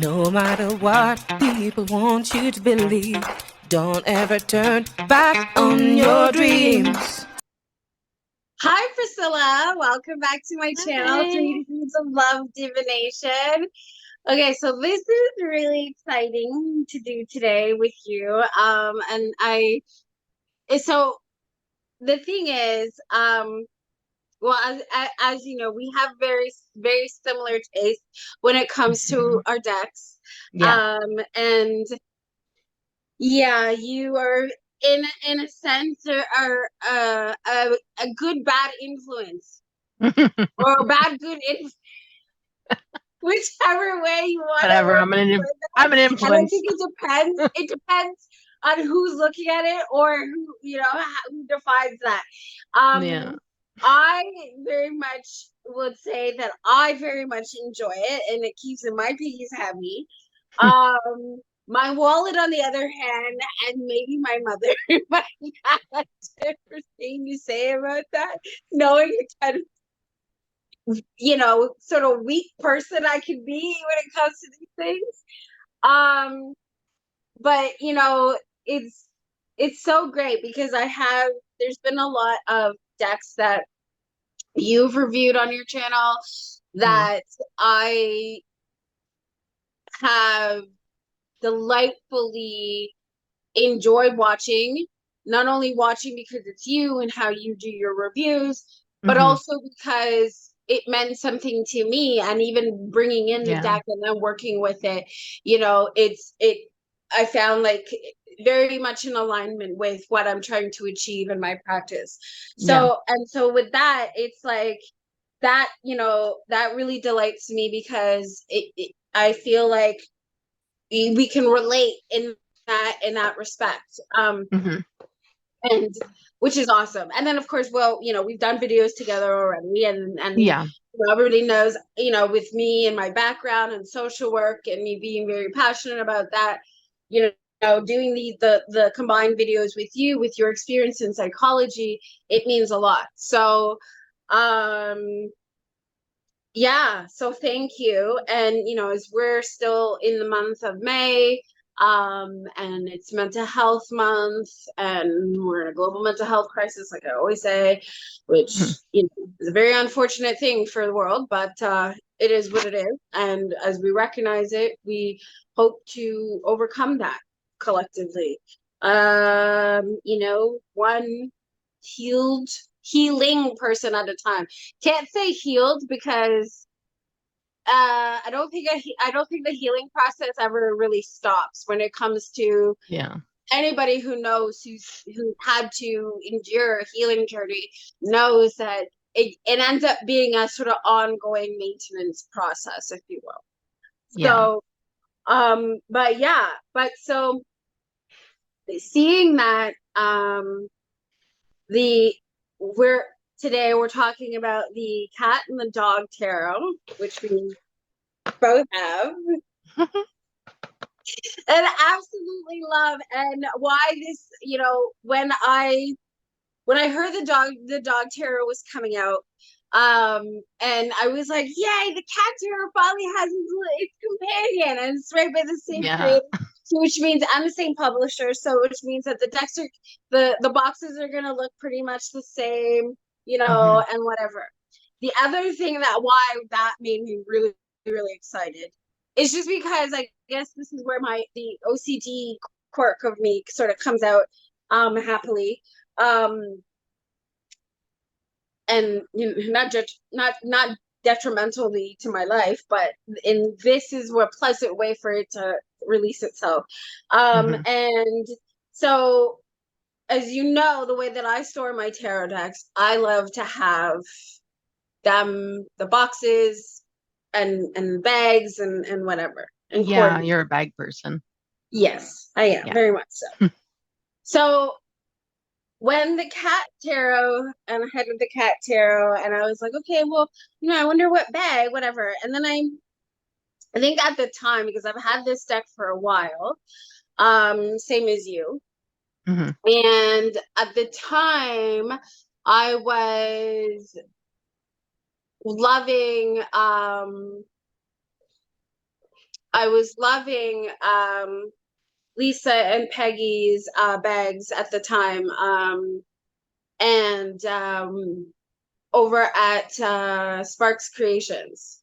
No matter what people want you to believe, don't ever turn back on your dreams. Hi, Priscilla. Welcome back to my channel, Hi. 3 Degrees of Love Divination. Okay, so this is really exciting to do today with you. So the thing is, well, as you know, we have very similar tastes when it comes to our decks. Yeah. And yeah, you are in a sense are a good bad influence or a bad good influence. Whichever way you want to Whatever. I'm refer an that. And I influence. think it depends. It depends on who's looking at it or who defines that. Yeah. I very much would say that I very much enjoy it, and it keeps my piggies happy. My wallet, on the other hand, and maybe my mother might have a different thing to say about that, knowing the kind of sort of weak person I can be when it comes to these things. Um, but it's so great because there's been a lot of decks that you've reviewed on your channel that I have delightfully enjoyed watching, not only watching because it's you and how you do your reviews, but also because it meant something to me. And even bringing in the deck and then working with it, I found like very much in alignment with what I'm trying to achieve in my practice. So with that, it's like that, that really delights me because I feel like we can relate in that respect. And which is awesome. And then of course, well, we've done videos together already, and everybody knows, with me and my background and social work and me being very passionate about that, doing the combined videos with you, with your experience in psychology, it means a lot. So yeah, so thank you. And as we're still in the month of May, and it's mental health month, and we're in a global mental health crisis, like I always say, which is a very unfortunate thing for the world, but it is what it is. And as we recognize it, we hope to overcome that collectively. One healing person at a time. Can't say healed because I don't think the healing process ever really stops when it comes to anybody who knows who had to endure a healing journey knows that it ends up being a sort of ongoing maintenance process, if you will. So but so seeing that we're talking about the cat and the dog tarot, which we both have, and absolutely love. And why this, when I heard the dog tarot was coming out, and I was like, yay, the cat tarot finally has its companion, and it's right by the same creator, which means I'm the same publisher, so which means that the decks are the boxes are gonna look pretty much the same, and whatever. The other thing why that made me really, really excited is just because I guess this is where the OCD quirk of me sort of comes out happily. And not detrimentally to my life, but this is a pleasant way for it to release itself. And so, as you know, the way that I store my tarot decks, I love to have the boxes and bags and whatever. And you're a bag person. Yes, I am, very much so. So when the cat tarot, and I had the cat tarot, and I was like, okay, well, I wonder what bag, whatever. And then I think at the time, because I've had this deck for a while, same as you. And at the time, I was loving I was loving Lisa and Peggy's bags at the time. And over at Sparks Creations.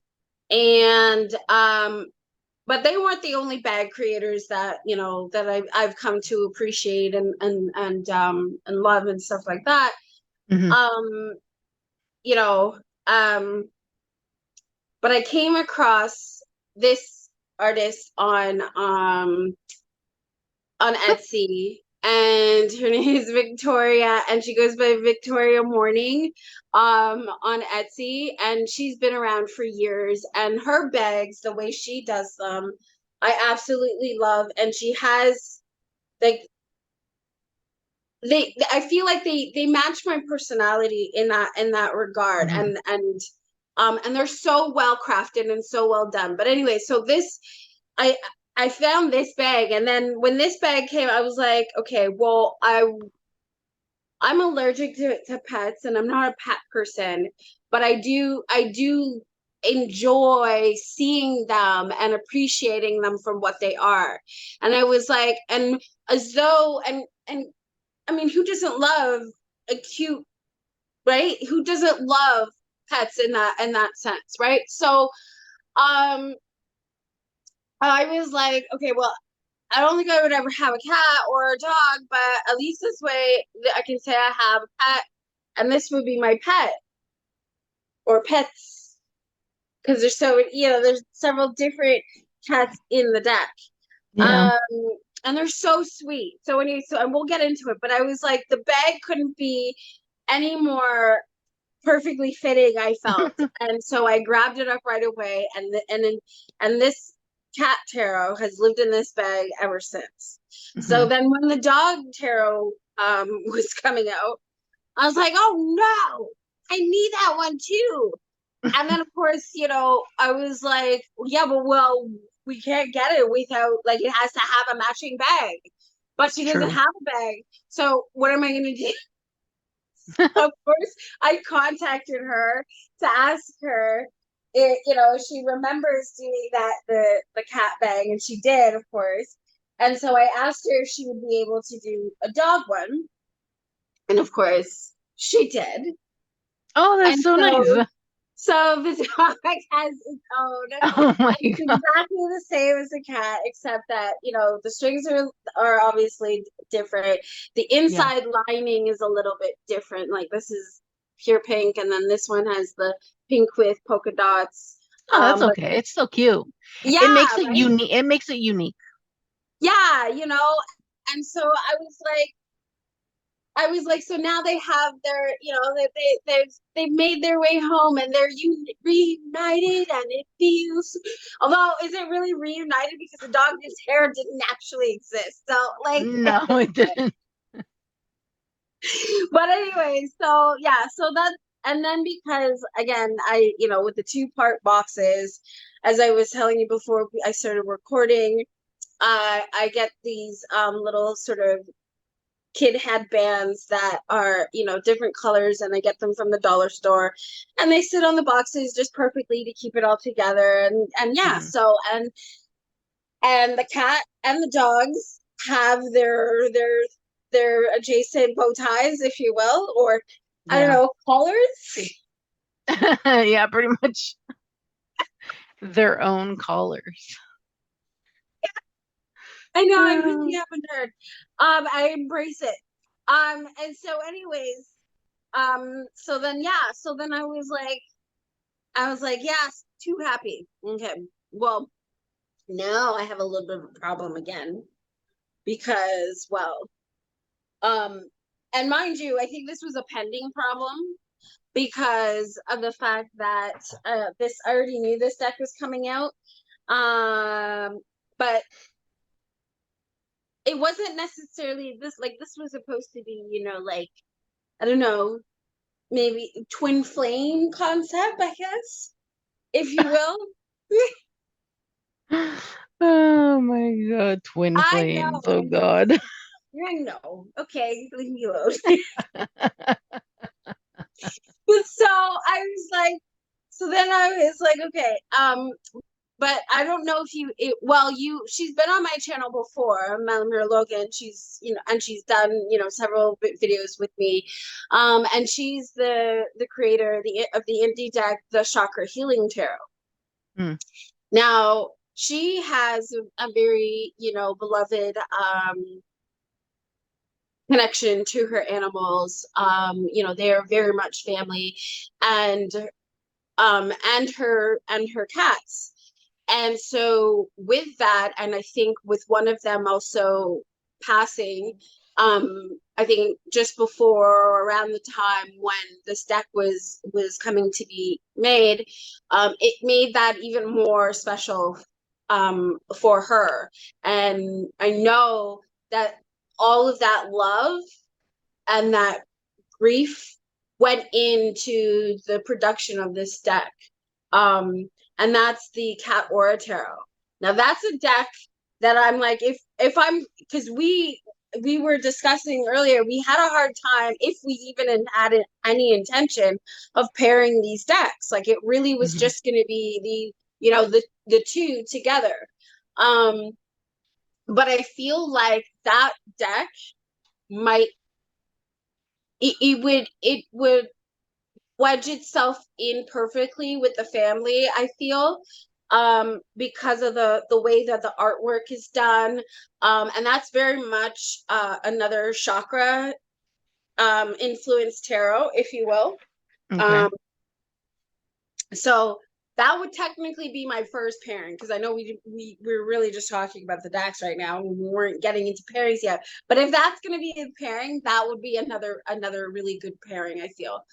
And but they weren't the only bag creators that, you know, that I've come to appreciate and love and stuff like that. Mm-hmm. You know, but I came across this artist on Etsy, and her name is Victoria, and she goes by Victoria Morning on Etsy, and she's been around for years, and her bags, the way she does them, I absolutely love. And she has like they I feel like they match my personality in that regard. Mm-hmm. And they're so well crafted and so well done. But anyway, so this I I found this bag, and then when this bag came, I was like, okay, well, I'm allergic to pets, and I'm not a pet person, but I do enjoy seeing them and appreciating them for what they are. And I was like, and as though and I mean, who doesn't love a cute, right? Who doesn't love pets in that sense, right? So um I was like, okay, well, I don't think I would ever have a cat or a dog, but at least this way I can say I have a pet, and this would be my pet or pets, because there's so, you know, there's several different cats in the deck. Yeah. Um, and they're so sweet. So anyway, so and we'll get into it, but I was like, the bag couldn't be any more perfectly fitting, I felt. And so I grabbed it up right away, and this cat tarot has lived in this bag ever since. So then when the dog tarot was coming out, I was like, oh no, I need that one too. And then of course, you know, I was like, yeah, but well, we can't get it without, like, it has to have a matching bag. But she doesn't True. have a bag. So what am I gonna do? Of course, I contacted her to ask her if, you know, she remembers doing the cat bag, and she did, of course. And so I asked her if she would be able to do a dog one, and of course she did. Oh, that's And so nice. so the dog has its own. Oh my It's God. exactly the same as a cat, except that, you know, the strings are obviously different. The Yeah. inside lining is a little bit different. Like, this is pure pink, and then this one has the pink with polka dots. Oh, that's But okay. It's still cute. It yeah, makes it right? unique. It makes it unique. Yeah, you know. And so I was like, so now they have their, you know, they've made their way home, and they're reunited, and it feels. Although, is it really reunited, because the dog's hair didn't actually exist? So, like, No, it didn't. but anyway, so yeah, so that, and then because again, I, you know, with the two-part boxes, as I was telling you before I started recording, I get these little sort of kid headbands that are, you know, different colors, and I get them from the dollar store, and they sit on the boxes just perfectly to keep it all together. And yeah, so and the cat and the dogs have their adjacent bow ties, if you will, or I don't Yeah. know, collars. Yeah, pretty much their own collars. I know, I Uh, really haven't heard. I embrace it. And so anyways, so then yeah, so then I was like, yes, too happy. Okay. Well, now I have a little bit of a problem again, because, well, um, and mind you, I think this was a pending problem, because of the fact that this, I already knew this deck was coming out. But it wasn't necessarily this, like, this was supposed to be, you know, like, I don't know, maybe twin flame concept, I guess, if you will. oh my God, twin I flames. Oh know. God. I know. Okay, leave me alone. But so I was like, so then I was like, okay, but I don't know if she's been on my channel before, Malamir Logan. She's, and she's done, several videos with me. And she's the creator of the indie deck, the Chakra Healing Tarot. Mm. Now, she has a very, beloved connection to her animals. They are very much family, and her cats. And so with that, and I think with one of them also passing, I think just before or around the time when this deck was coming to be made, it made that even more special for her. And I know that all of that love and that grief went into the production of this deck. And that's the Cat Aura Tarot. Now that's a deck that I'm like, if I'm, because we were discussing earlier, we had a hard time, if we even had any intention of pairing these decks. Like, it really was just going to be the two together. But I feel like that deck might, it would wedge itself in perfectly with the family, I feel, because of the way that the artwork is done. And that's very much another chakra influenced tarot, if you will. Okay. So that would technically be my first pairing, because I know we're really just talking about the decks right now, and we weren't getting into pairings yet. But if that's going to be a pairing, that would be another really good pairing, I feel.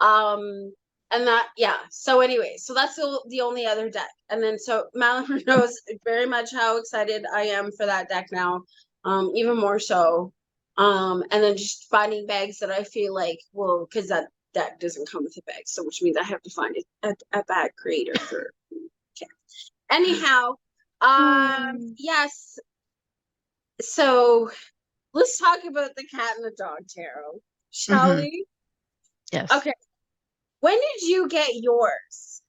And that, yeah. So anyway, so that's the only other deck. And then so Malamir knows very much how excited I am for that deck now, even more so. And then just finding bags that I feel like, well, because that deck doesn't come with a bag, so which means I have to find a bag creator for. Okay. Anyhow, yes. So let's talk about the cat and the dog tarot, shall we? Yes. Okay. When did you get yours?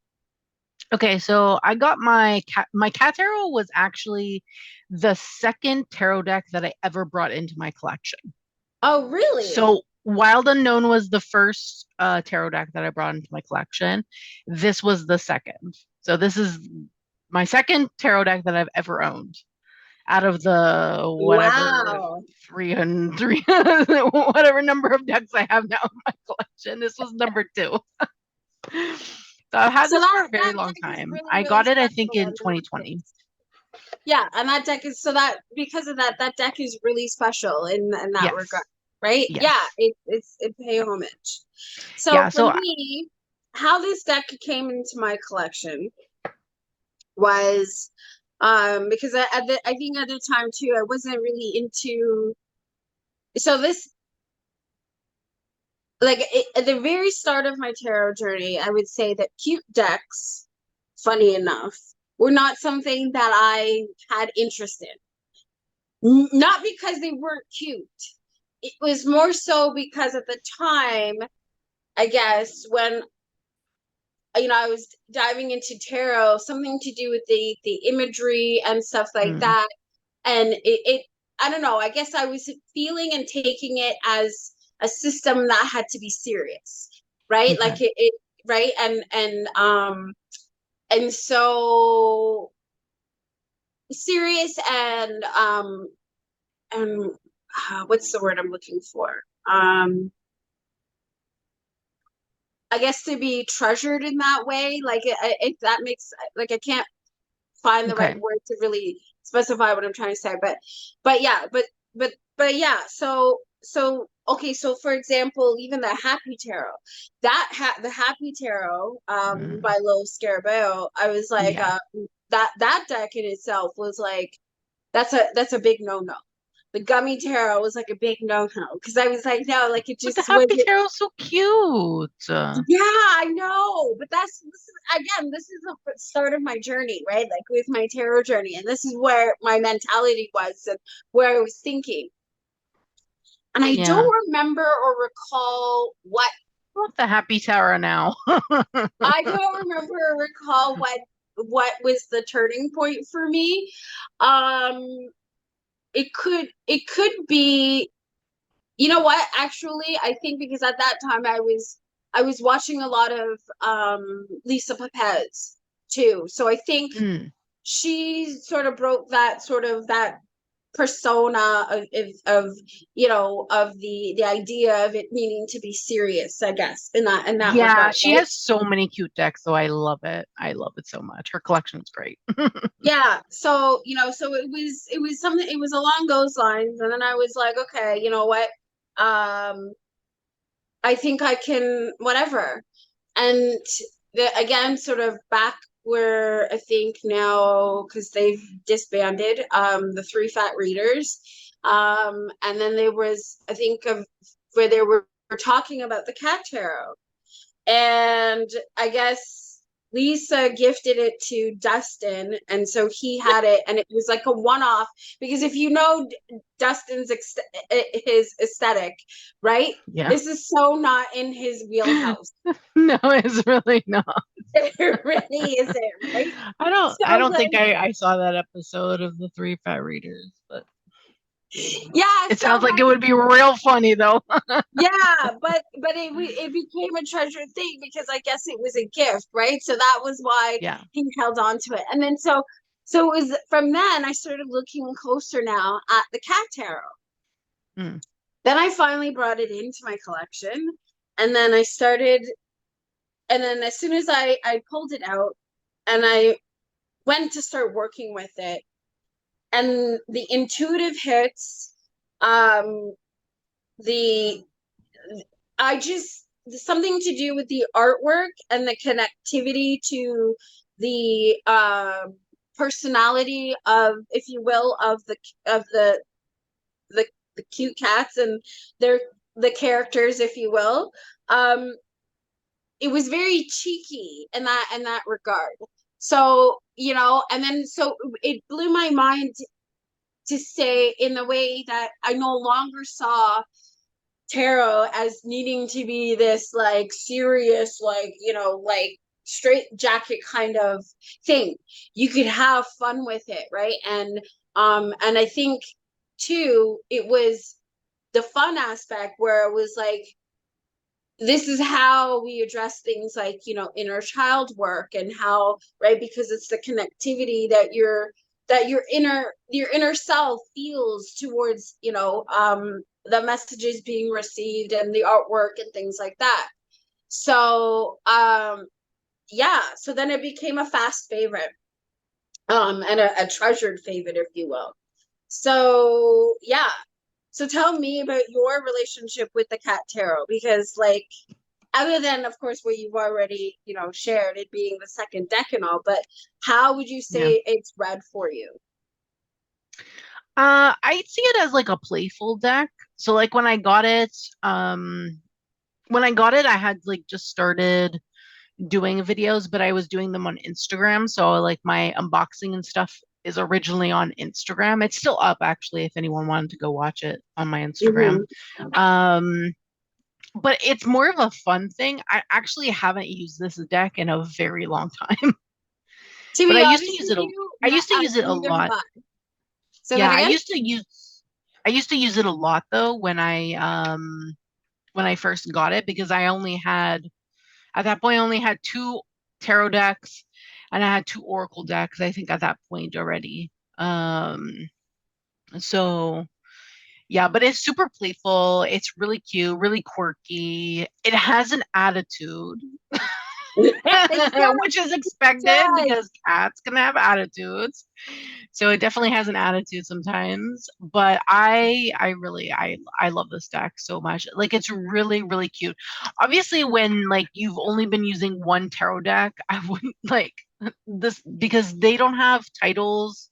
Okay, so I got my cat tarot was actually the second tarot deck that I ever brought into my collection. Oh, really? So Wild Unknown was the first tarot deck that I brought into my collection. This was the second. So this is my second tarot deck that I've ever owned. Out of the whatever 300, whatever number of decks I have now in my collection, this was number 2. So I've had this for a very long time. Really, I got it, I think, in 2020. Yeah, and that deck is, so that because of that deck is really special in that regard, right? Yes. Yeah, it pay homage. So yeah, for me, how this deck came into my collection was because I think at the time too, I wasn't really into, so this, like, at the very start of my tarot journey, I would say that cute decks, funny enough, were not something that I had interest in. Not because they weren't cute. It was more so because at the time, I guess, when I was diving into tarot, something to do with the imagery and stuff like that. And it I don't know, I guess I was feeling and taking it as a system that had to be serious, right? Okay. Like it right? And so serious and what's the word I'm looking for? I guess to be treasured in that way, like if that makes, like, I can't find the right word to really specify what I'm trying to say, but yeah, but yeah, so okay, so for example, even the Happy Tarot, the Happy Tarot by Lo Scarabeo, I was like, that deck in itself was like, that's a big no-no. The Gummy Tarot was like a big no-no, because I was like, no, like, it just but the Happy Tarot is so cute. Yeah, I know, but this is the start of my journey, right? Like, with my tarot journey, and this is where my mentality was and where I was thinking. And I don't remember or recall what the Happy Tarot now. I don't remember or recall what was the turning point for me. It could be, you know what, actually, I think because at that time I was watching a lot of Lisa Papez too. So I think she sort of broke that persona of of the idea of it needing to be serious, I guess, in that Yeah, regard, she right? has so many cute decks, so I love it. I love it so much. Her collection's great. Yeah, so so it was something, it was along those lines, and then I was like, okay, you know what, I think I can whatever. And again, sort of back where I think now, because they've disbanded the Three Fat Readers, and then there was, I think, of where they were talking about the cat tarot, and I guess Lisa gifted it to Dustin, and so he had it, and it was like a one-off, because if you know Dustin's his aesthetic, right? Yeah. This is so not in his wheelhouse. No, it's really not. It really isn't, right? I So don't think then, I saw that episode of the Three Fat Readers, but yeah, it so sounds like it would be real funny though. yeah, but it became a treasured thing because I guess it was a gift, right? So that was why Yeah. he held on to it. And then so it was from then I started looking closer now at the cat tarot. Mm. Then I finally brought it into my collection, and then as soon as I pulled it out and I went to start working with it, and the intuitive hits, um the I just something to do with the artwork and the connectivity to the personality of, if you will, of the the cute cats and their the characters, if you will. Um, it was very cheeky in that regard. So, and then so it blew my mind to say, in the way that I no longer saw tarot as needing to be this like serious, like, like straight jacket kind of thing. You could have fun with it, right? And I think too, it was the fun aspect where it was like, this is how we address things like, inner child work, and how, right, because it's the connectivity that your inner self feels towards, the messages being received and the artwork and things like that. So yeah, so then it became a fast favorite, and a treasured favorite, if you will. So yeah, so tell me about your relationship with the cat tarot, because, like, other than, of course, what you've already, shared, it being the second deck and all, but how would you Yeah. say it's read for you? I see it as like a playful deck. So like when I got it, I had like just started doing videos, but I was doing them on Instagram. So like my unboxing and stuff is originally on Instagram. It's still up actually, if anyone wanted to go watch it on my Instagram. But it's more of a fun thing. I actually haven't used this deck in a very long time. To But be I used to honest use with it you, I used to use it a neither have lot. I. Say Yeah, that again? I used to use it a lot though when I first got it, because at that point I only had two tarot decks and I had two oracle decks, I think, at that point already. So yeah, but it's super playful. It's really cute, really quirky. It has an attitude, Yes, which is it expected does. because cats can have attitudes. So it definitely has an attitude sometimes. But I love this deck so much. Like it's really, really cute. Obviously, when like you've only been using one tarot deck, I wouldn't like this, because they don't have titles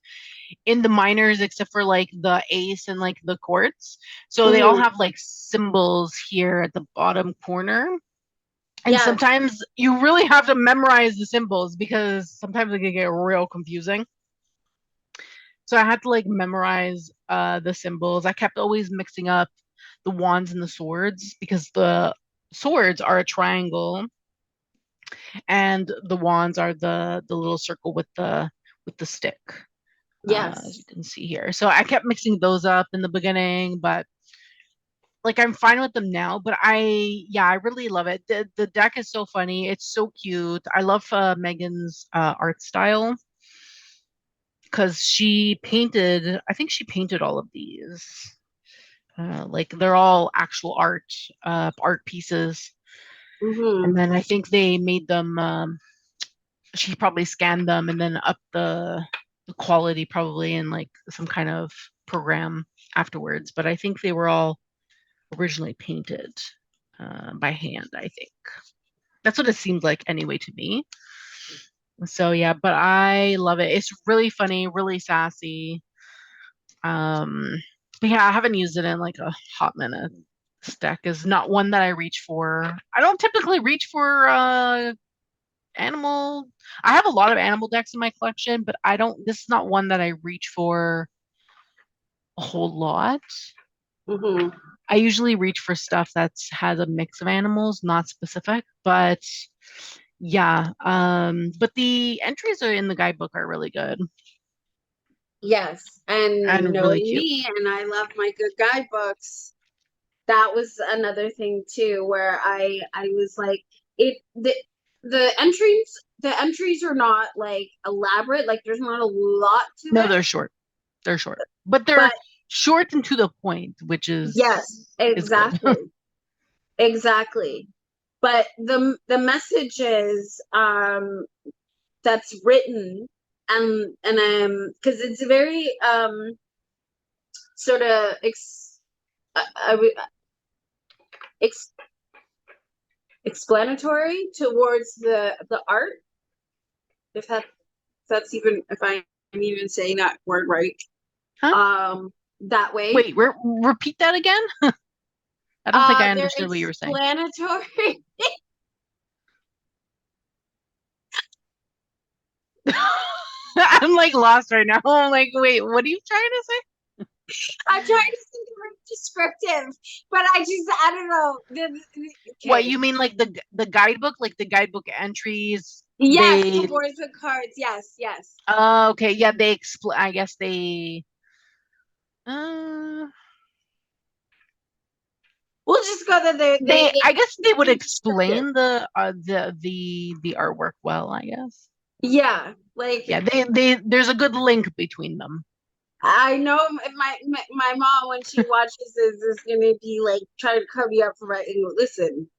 in the minors except for like the ace and like the courts. So they all Mhm. have like symbols here at the bottom corner. And Yeah. sometimes you really have to memorize the symbols because sometimes it can get real confusing. So I had to like memorize the symbols. I kept always mixing up the wands and the swords because the swords are a triangle And the wands are the little circle with the stick, as you Yes. can see here. So I kept mixing those up in the beginning, but like I'm fine with them now. But I really love it. The deck is so funny. It's so cute. I love Megan's art style because I think she painted all of these. Like they're all actual art pieces. And Mm-hmm. then I think they made them, she probably scanned them and then up the quality probably in like some kind of program afterwards. But I think they were all originally painted by hand, I think. That's what it seemed like anyway to me. So yeah, but I love it. It's really funny, really sassy. Um, but yeah, I haven't used it in like a hot minute. This deck is not one that I reach for. I don't typically reach for animal. I have a lot of animal decks in my collection, but I don't. This is not one that I reach for a whole lot. Mm-hmm. I usually reach for stuff that's has a mix of animals, not specific. But yeah, but the entries are in the guidebook are really good Yes. And and really knowing cute. me, and I love my good guidebooks. That was another thing too, where I was like, it the entries are not like elaborate. Like there's not a lot to No, it, they're short. They're short, but they're but short and to the point, which yes, is good. exactly. Exactly. But the messages that's written, because it's very sort of ex explanatory towards the art, if that's even, if I'm even saying that word right. Huh? That way. Wait, repeat that again. I don't think I They're understood what you were saying. explanatory. I'm like lost right now. I'm like, wait, what are you trying to say? I'm trying to think of a descriptive, but I don't know. What Okay. you mean, like the guidebook, like the guidebook entries? Yes, They towards the cards. Yes, yes. okay, yeah, they explain. I guess they. Uh, We'll just go that I guess they it's would very descriptive. explain the artwork well. I guess. Yeah, like Yeah, there's a good link between them. I know my mom, when she watches this, is gonna be like trying to cover you up for my English. Listen,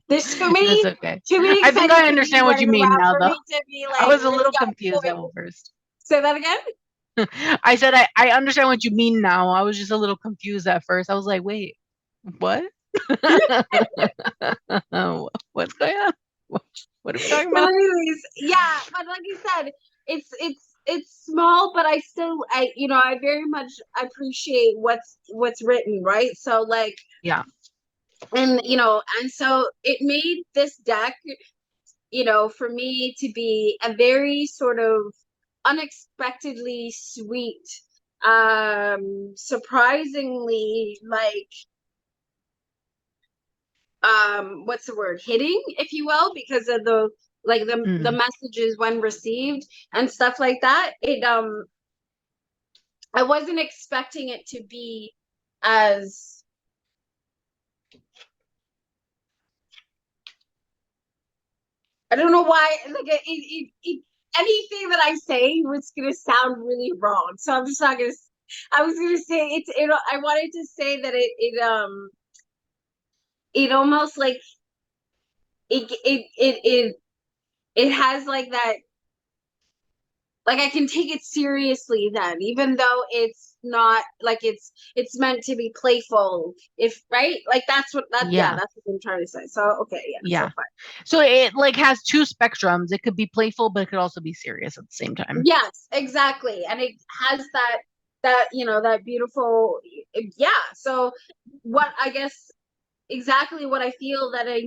there's That's okay. too many I think exciting I things understand what you running mean around now, for though. me to be I like, was a little confused at wait, first. say that again. I said I understand what you mean now. I was just a little confused at first. I was like, wait, what? What's going on? What, what are we talking Well, about? anyways, yeah, but like you said, it's small, but I very much appreciate what's written, right? So like, Yeah. and so it made this deck, for me to be a very sort of unexpectedly sweet, surprisingly like, what's the word, hitting, if you will, because of the Mm. messages when received and stuff like that. I wasn't expecting it to be as, I don't know why, like anything that I say was gonna sound really wrong, so I'm just not gonna. I was gonna say I wanted to say that it almost like it has like that, like I can take it seriously then, even though it's not like it's meant to be playful, if right, like yeah, Yeah. that's what I'm trying to say. So okay, yeah, so Yeah. fine. So it like has two spectrums. It could be playful, but it could also be serious at the same time. Yes, exactly. And it has that beautiful, yeah. So what I guess exactly what I feel that I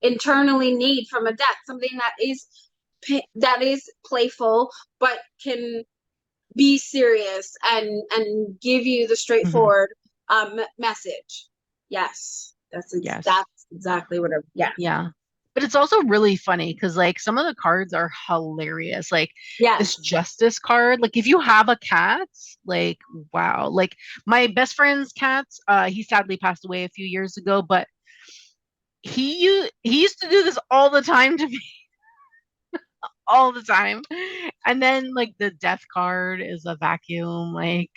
internally need from a deck, something that is playful but can be serious and give you the Hmm. straightforward message. Yes. Yes. That's exactly what Yeah. But it's also really funny because like some of the cards are hilarious. Like this Yes. justice card, like if you have a cat, like wow. Like my best friend's cat, he sadly passed away a few years ago, but he used to do this all the time to me, all the time. And then like the death card is a vacuum, like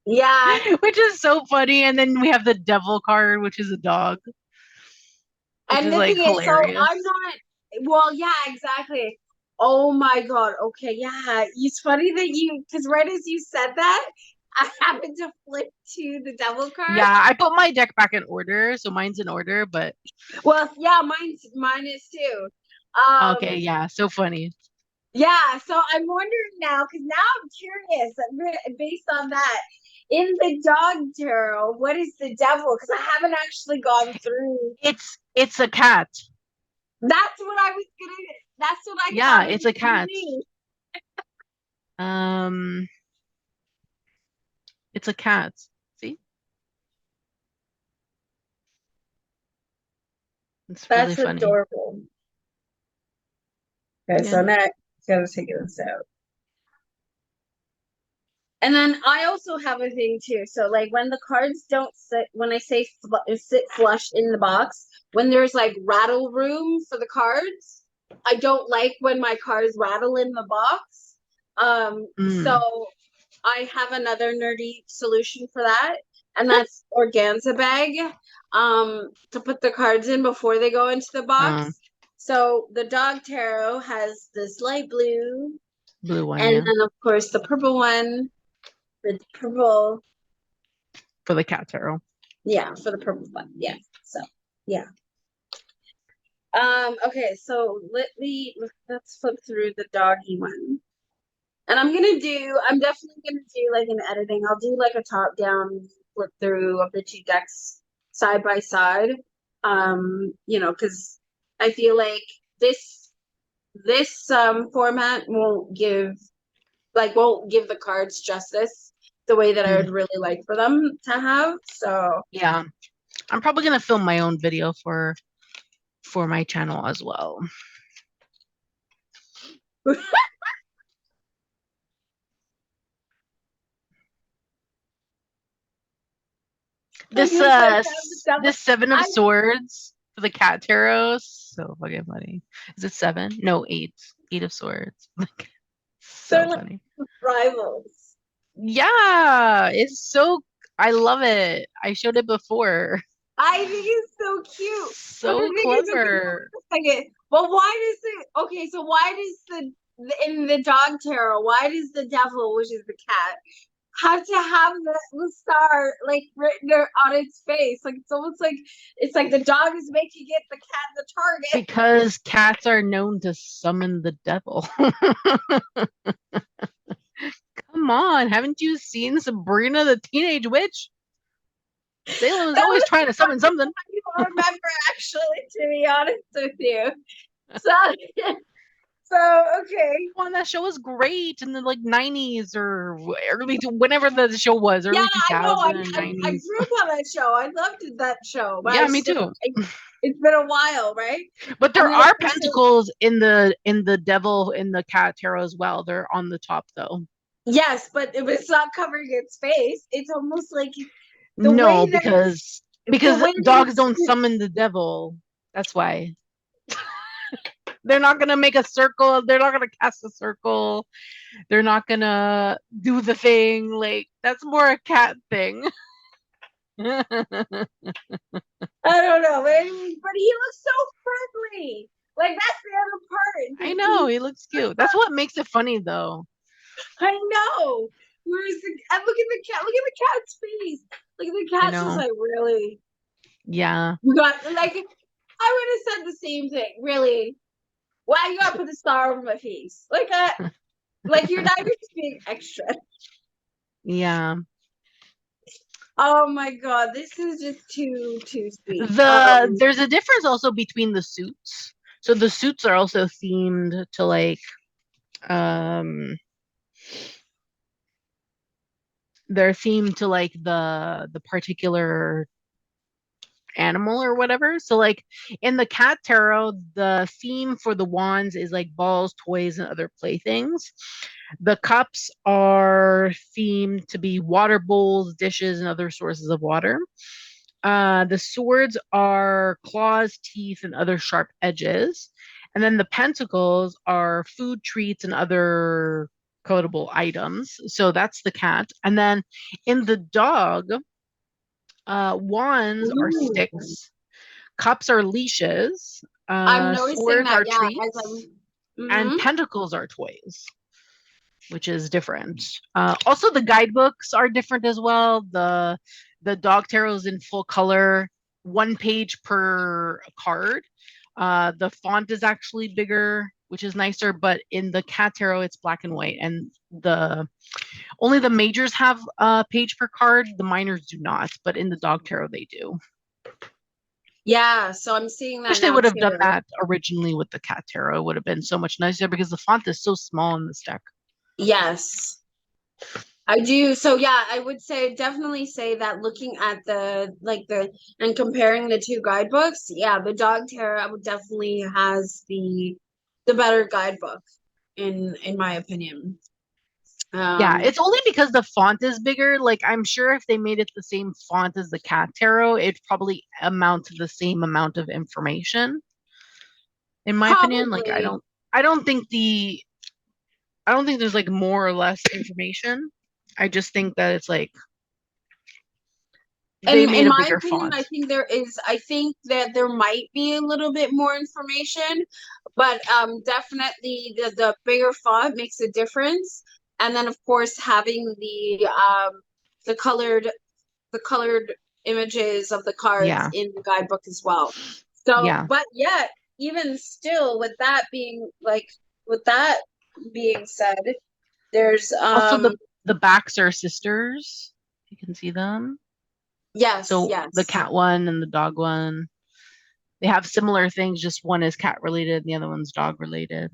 Yeah. which is so funny. And then we have the devil card, which is a dog, which And is the like thing is, so hilarious. I'm not, well, yeah, exactly. Oh my God. Okay. Yeah. It's funny that because right as you said that, I happened to flip to the devil card. Yeah, I put my deck back in order, so mine's in order, but Well, yeah, mine is too. Um, okay, yeah, so funny. yeah, so I'm wondering now, because now I'm curious, based on that, in the dog tarot, what is the devil? Because I haven't actually gone through. It's a cat. That's what I was gonna. That's what I Yeah, thought it it's a was gonna cat. be. Um, it's a cat. See? It's really That's funny. adorable. Okay, Yeah. so next, gotta take this out. And then I also have a thing too. So like when the cards don't sit, when I say sit flush in the box, when there's like rattle room for the cards, I don't like when my cards rattle in the box. So Mm. I have another nerdy solution for that, and that's organza bag. To put the cards in before they go into the Um, box. So the dog tarot has this light blue, blue one, and yeah. then of course the purple one, the purple, For the cat tarot. yeah, for the purple one, yeah. So yeah. Okay, so let's flip through the doggy one. And I'm definitely gonna do like an editing. I'll do like a top down flip through of the two decks side by side. Because I feel like this format won't give the cards justice the way that I Mm. would really like for them to have. So Yeah. I'm probably gonna film my own video for my channel as well. like This you said, this Seven of I Swords for the cat tarot, so fucking funny. Is it seven? No, eight. Eight of Swords. they're So like funny. rivals. Yeah, it's so I love it. I showed it before. I think it's so cute. But the So thing is, okay, hold clever. on a second. But why does it? Okay, so why does in the dog tarot? Why does the devil, which is the cat, have to have the star like written on its face? Like it's like the dog is making it, the cat the target. Because cats are known to summon the devil. Come on, haven't you seen Sabrina the Teenage Witch? Salem is That always was trying to summon something. I don't remember actually, to be honest with you. So okay. Come on, that show was great in the like 90s or early to whenever the show was, Yeah, early I know. 2000 I 90s. grew up on that show. I loved that show, but Yeah, me too. it's been a while, right? But And there then of are course, pentacles in the devil in the cat tarot as well. They're on the top though. yes, but if it's not covering its face, it's almost like the way No, that the because way that dogs it's don't summon the devil. That's why. They're not gonna make a circle. They're not gonna cast a circle. They're not gonna do the thing. Like that's more a cat thing. I I don't know, but he looks so friendly. Like that's the other part. Like know he looks cute. That's what makes it funny though. I know. Where's the and look at the cat? Look at the cat's face. Look at the I cat's just know. like really. Yeah. You got like I would have said the same thing. Really, why you gotta put the star over my face? Like you're not even being extra. Yeah. Oh my god, this is just too sweet. There's a difference also between the suits. So the suits are also themed to like um they're themed to like the particular animal or whatever. So like in the cat tarot, the theme for the wands is like balls, toys, and other playthings. The cups are themed to be water bowls, dishes, and other sources of water. The swords are claws, teeth, and other sharp edges. And then the pentacles are food, treats, and other collectible items. So that's the cat. And then in the dog, wands are Ooh. sticks, cups are leashes, I'm noticing swords that, are yeah, as treats, I'm. and Mhm. pentacles are toys, which is different. Also, the guidebooks are different as well. The dog tarot is in full color, one page per card. The font is actually bigger, which is nicer, but in the cat tarot, it's black and white, and the only the majors have a page per card. The minors do not, but in the dog tarot, they do. Yeah, so I'm seeing that Wish they now would have done too. that originally with the cat tarot. It would have been so much nicer because the font is so small in this deck. Yes, I do. So yeah, I would say definitely say that looking at the and comparing the two guidebooks, yeah, the dog tarot definitely has the better guidebook in my opinion. Yeah, Um, it's only because the font is bigger. Like, I'm sure if they made it the same font as the cat tarot, it'd probably amount to the same amount of information, in my opinion. Like, Probably. I don't think there's like more or less information. I just think that it's like they made In a my bigger opinion, font. I think that there might be a little bit more information, but definitely the bigger font makes a difference. And then of course having the colored the colored images of the cards Yeah. in the guidebook as well. So, Yeah. but yet, even still, with that being said, there's Also the backs are sisters. You can see them. yes, So the yes. cat one and the dog one, they have similar things, just one is cat related and the other one's dog related.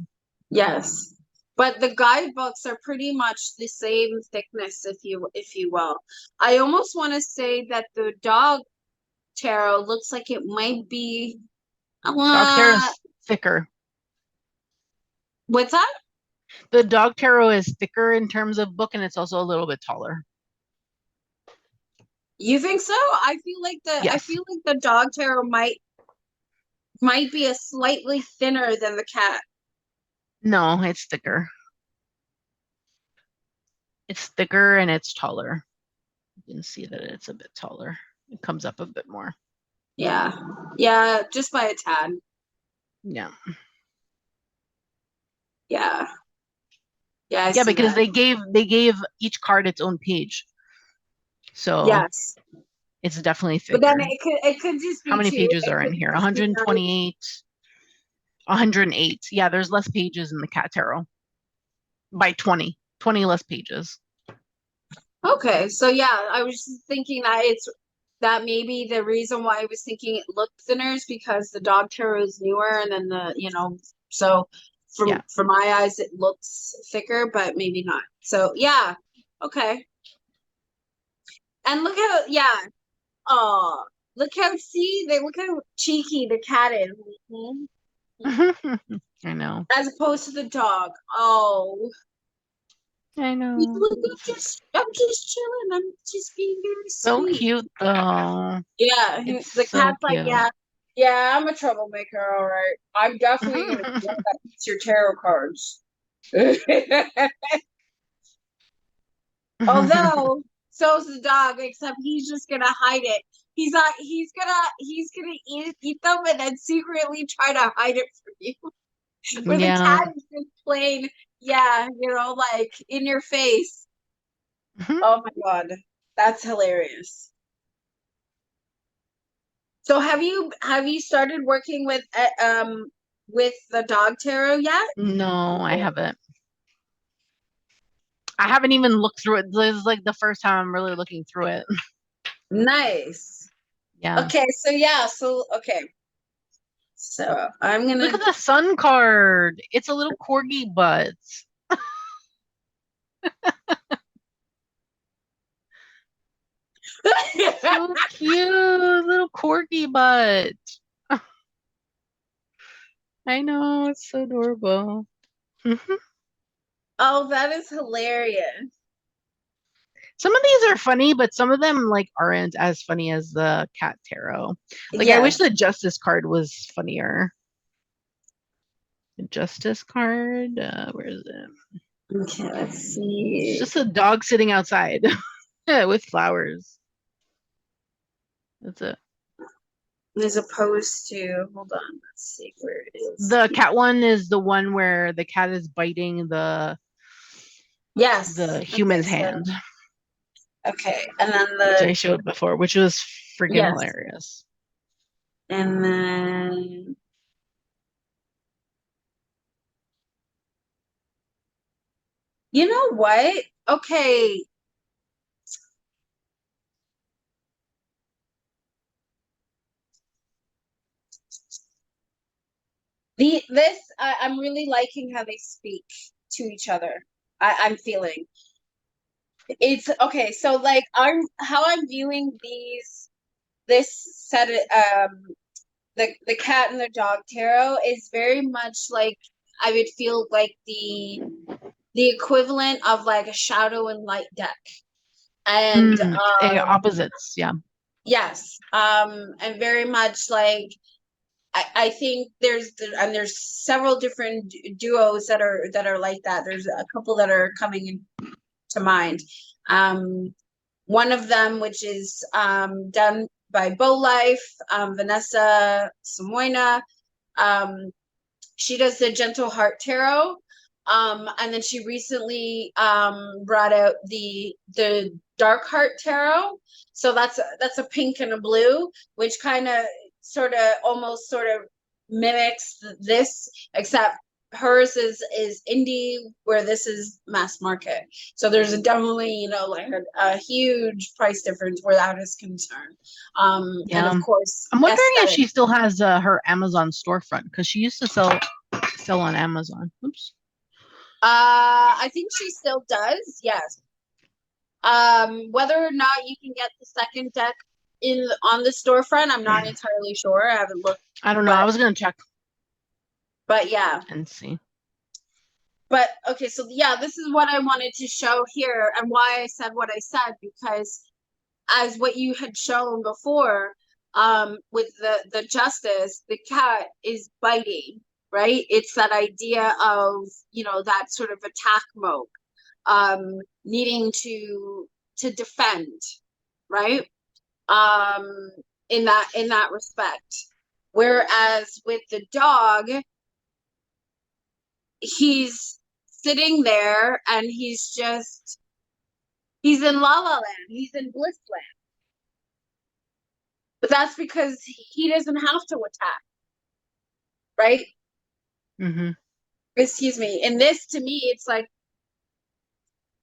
Yes. But the guidebooks are pretty much the same thickness, if you will. I almost want to say that the dog tarot looks like it might be Dog tarot uh is thicker. what's that? The dog tarot is thicker in terms of book and it's also a little bit taller. You think so? I Yes. feel like the dog tarot might be a slightly thinner than the cat. No, it's thicker. It's thicker and it's taller. You can see that it's a bit taller. It comes up a bit more. Yeah. Yeah, just by a tad. Yeah. Yeah. Yeah, I Yeah, see because that. they gave each card its own page. So Yes. it's definitely But then thicker. it could just How be many too. pages It are could in here? just be like 128, 108. Yeah, there's less pages in the cat tarot by 20 less pages. okay, so yeah, I was just thinking that it's that maybe the reason why I was thinking it looked thinner is because the dog tarot is newer, and then so Yeah. from my eyes it looks thicker, but maybe not. So yeah, okay. And look how oh look how cheeky the cat is. Mhm. I know. As opposed to the dog. Oh, I know. I'm just chilling. I'm just being very So sweet. cute though. Yeah, It's the so cat's like, cute. yeah, I'm a troublemaker, all right. I'm definitely gonna get that eats your tarot cards. Although, so's the dog, except he's just gonna hide it. He's gonna eat them and then secretly try to hide it from you. Where the Yeah. cat is just plain, yeah, like in your face. Oh my God, that's hilarious. So have you started working with the dog tarot yet? No, I haven't. I haven't even looked through it. This is like the first time I'm really looking through it. Nice. Yeah. Okay, so yeah, so okay. So I'm Look gonna at the sun card. It's a little corgi butt. So cute, little corgi butt. I know, it's so adorable. Oh, that is hilarious. Some of these are funny, but some of them like aren't as funny as the cat tarot. Like I wish Yes. the justice card was funnier. The justice card, where is it? Okay, let's It's see. just a dog sitting outside with flowers. That's it. As opposed to, hold on, let's see where it is. The cat one is the one where the cat is biting the Yes. Okay, human's so hand, okay, and then which the I showed before, which was freaking yes, hilarious. and then you know what? Okay, I'm really liking how they speak to each other. I'm feeling it's okay. So like I'm viewing this set the cat and the dog tarot is very much like I would feel like the equivalent of like a shadow and light deck. And Opposites, yeah. yes, and very much like I think there's several different duos that are like that. There's a couple that are coming to mind. One of them, which is done by Bow Life, Vanessa Samoina. Um, she does the Gentle Heart Tarot. And then she recently brought out the Dark Heart Tarot. So that's a pink and a blue, which kind of sort of mimics this, except hers is indie, where this is mass market. So there's a definitely, you know, like a huge price difference where that is concerned. And Yeah. of course, I'm wondering if aesthetic. she still has her Amazon storefront because she used to sell on Amazon. Oops. I think she still does. Yes. Whether or not you can get the second deck in on the storefront, I'm not entirely sure. I haven't looked, I don't know. but I was gonna check yeah. and see. But okay, so yeah, this is what I wanted to show here, and why I said what I said, because as what you had shown before, with the justice, the cat is biting, right? It's that idea of, you know, that sort of attack mode, needing to defend, right? Um, in that respect. Whereas with the dog, he's sitting there and he's in la la land, he's in bliss land. But that's because he doesn't have to attack, right? Mm-hmm. Excuse me. In this, to me, it's like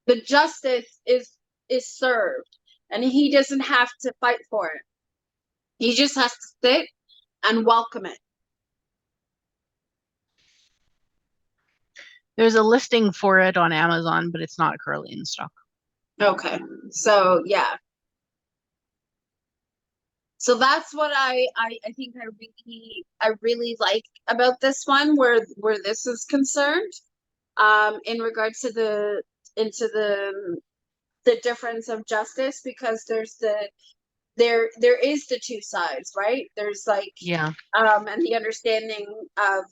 the justice is served, and he doesn't have to fight for it. He just has to sit and welcome it. There's a listing for it on Amazon, but it's not currently in stock. Okay, so yeah. So that's what I think I really like about this one, where this is concerned, in regards to the difference of justice, because there is the two sides, right? There's like Yeah. and the understanding of,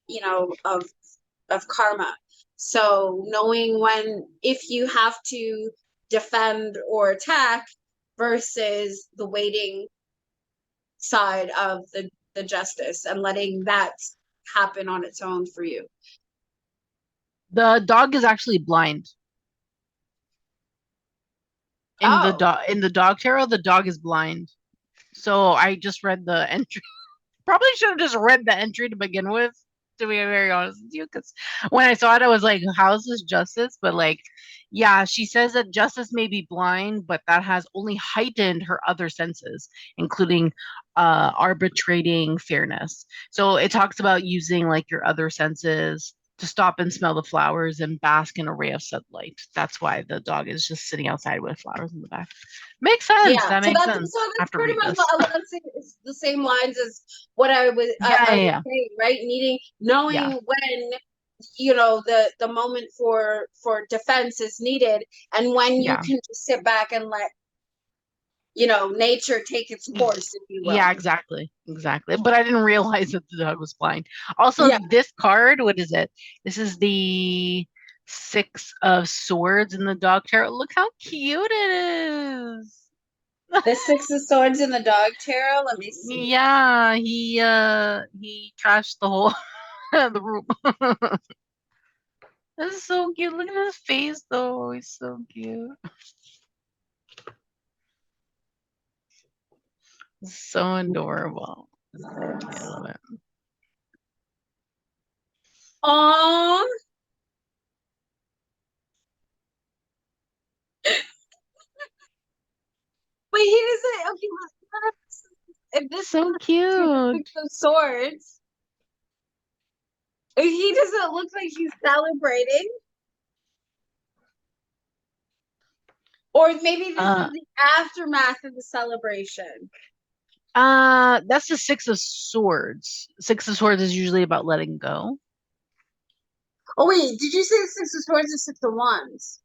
you know, of karma. So knowing when, if you have to defend or attack versus the waiting side of the justice and letting that happen on its own for you. The dog is actually blind. In the dog tarot, the dog is blind. So I just read the entry. Probably should have just read the entry to begin with, to be very honest with you, because when I saw it, I was like, how is this justice? But like, yeah, she says that justice may be blind, but that has only heightened her other senses, including arbitrating fairness. So it talks about using like your other senses to stop and smell the flowers and bask in a ray of sunlight. That's why the dog is just sitting outside with flowers in the back. Makes sense. Yeah, That so makes that's sense. so that's After pretty read much this. along the same lines as what Yeah, I was yeah, saying, right? Knowing yeah. when the moment for defense is needed, and when you Yeah. can just sit back and let nature take its course, if you will. Yeah, exactly. Exactly. But I didn't realize that the dog was blind. Also, Yeah, this card, what is it? This is the Six of Swords in the dog tarot. Look how cute it is. the Six of Swords in the dog tarot. Let me see. Yeah, he trashed the whole the room. This is so cute. Look at his face though. He's so cute. So adorable. I love it. Oh, wait, he doesn't. Okay, if this So is the cute. Six of Swords, he doesn't look like he's celebrating. Or maybe this is the aftermath of the celebration. That's the Six of Swords. Six of Swords is usually about letting go. Oh wait, did you say the Six of Swords or Six of Wands?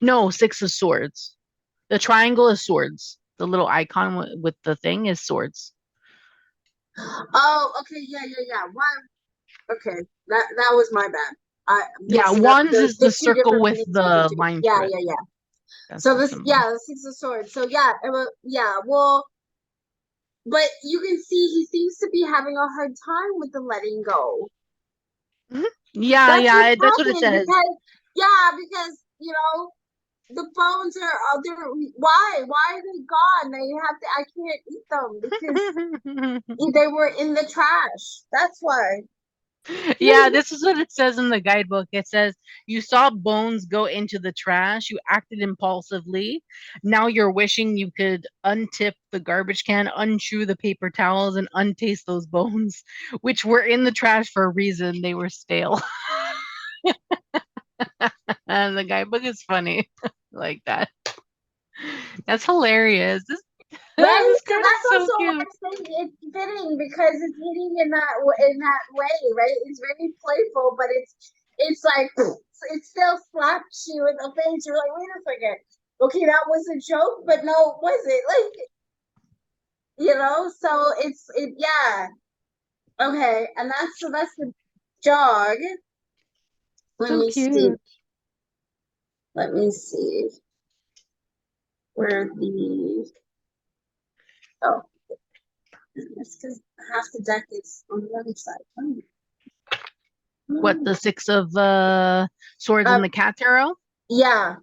No, Six of Swords. The triangle is swords. The little icon with the thing is swords. Oh, okay, yeah. Why? Okay, that was my bad. I Yeah, mixing up wands is the the two circle different with meanings of the the two. line Yeah, through it. yeah. That's So the this, symbol. yeah, the Six of Swords. So yeah. Well, but you can see he seems to be having a hard time with the letting go. Mhm. Yeah, That's what's yeah, that's what it happening says. because the phones are there. Why are they gone? I can't eat them because they were in the trash. That's why. Yeah, this is what it says in the guidebook. It says, you saw bones go into the trash. You acted impulsively. Now you're wishing you could untip the garbage can, unchew the paper towels, and untaste those bones, which were in the trash for a reason. They were stale. And the guidebook is funny like that. That's hilarious. Right? This So card is that's so also why cute. I'm saying it's fitting because it's hitting in that way, right? It's very playful, but it's like it still slaps you in the face. You're like, wait a second. Okay, that was a joke, but no, was it? So yeah. Okay, and that's the dog. Let So me see. cute. Let me see where the oh, it's because half the deck is on the other side. What, the Six of Swords Um, and the Cat Tarot? yeah.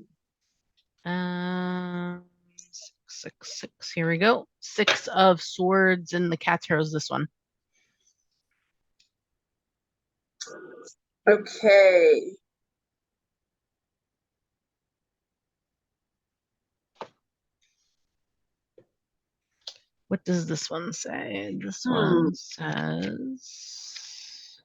Six. Here we go. Six of Swords and the Cat Tarot is this one. Okay. What does this one say? This one says.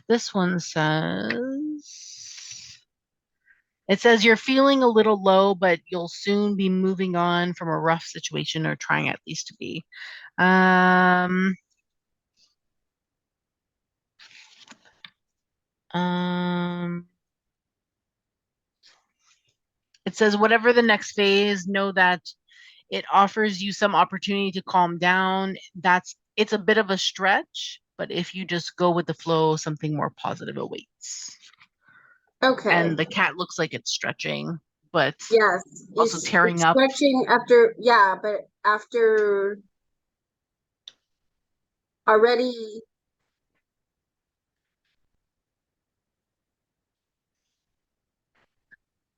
This one says. It says you're feeling a little low, but you'll soon be moving on from a rough situation or trying at least to be. Um, it says whatever the next phase, know that it offers you some opportunity to calm down. It's a bit of a stretch, but if you just go with the flow, something more positive awaits. Okay. And the cat looks like it's stretching, but Yes. also tearing It's up. stretching after, yeah, but after already.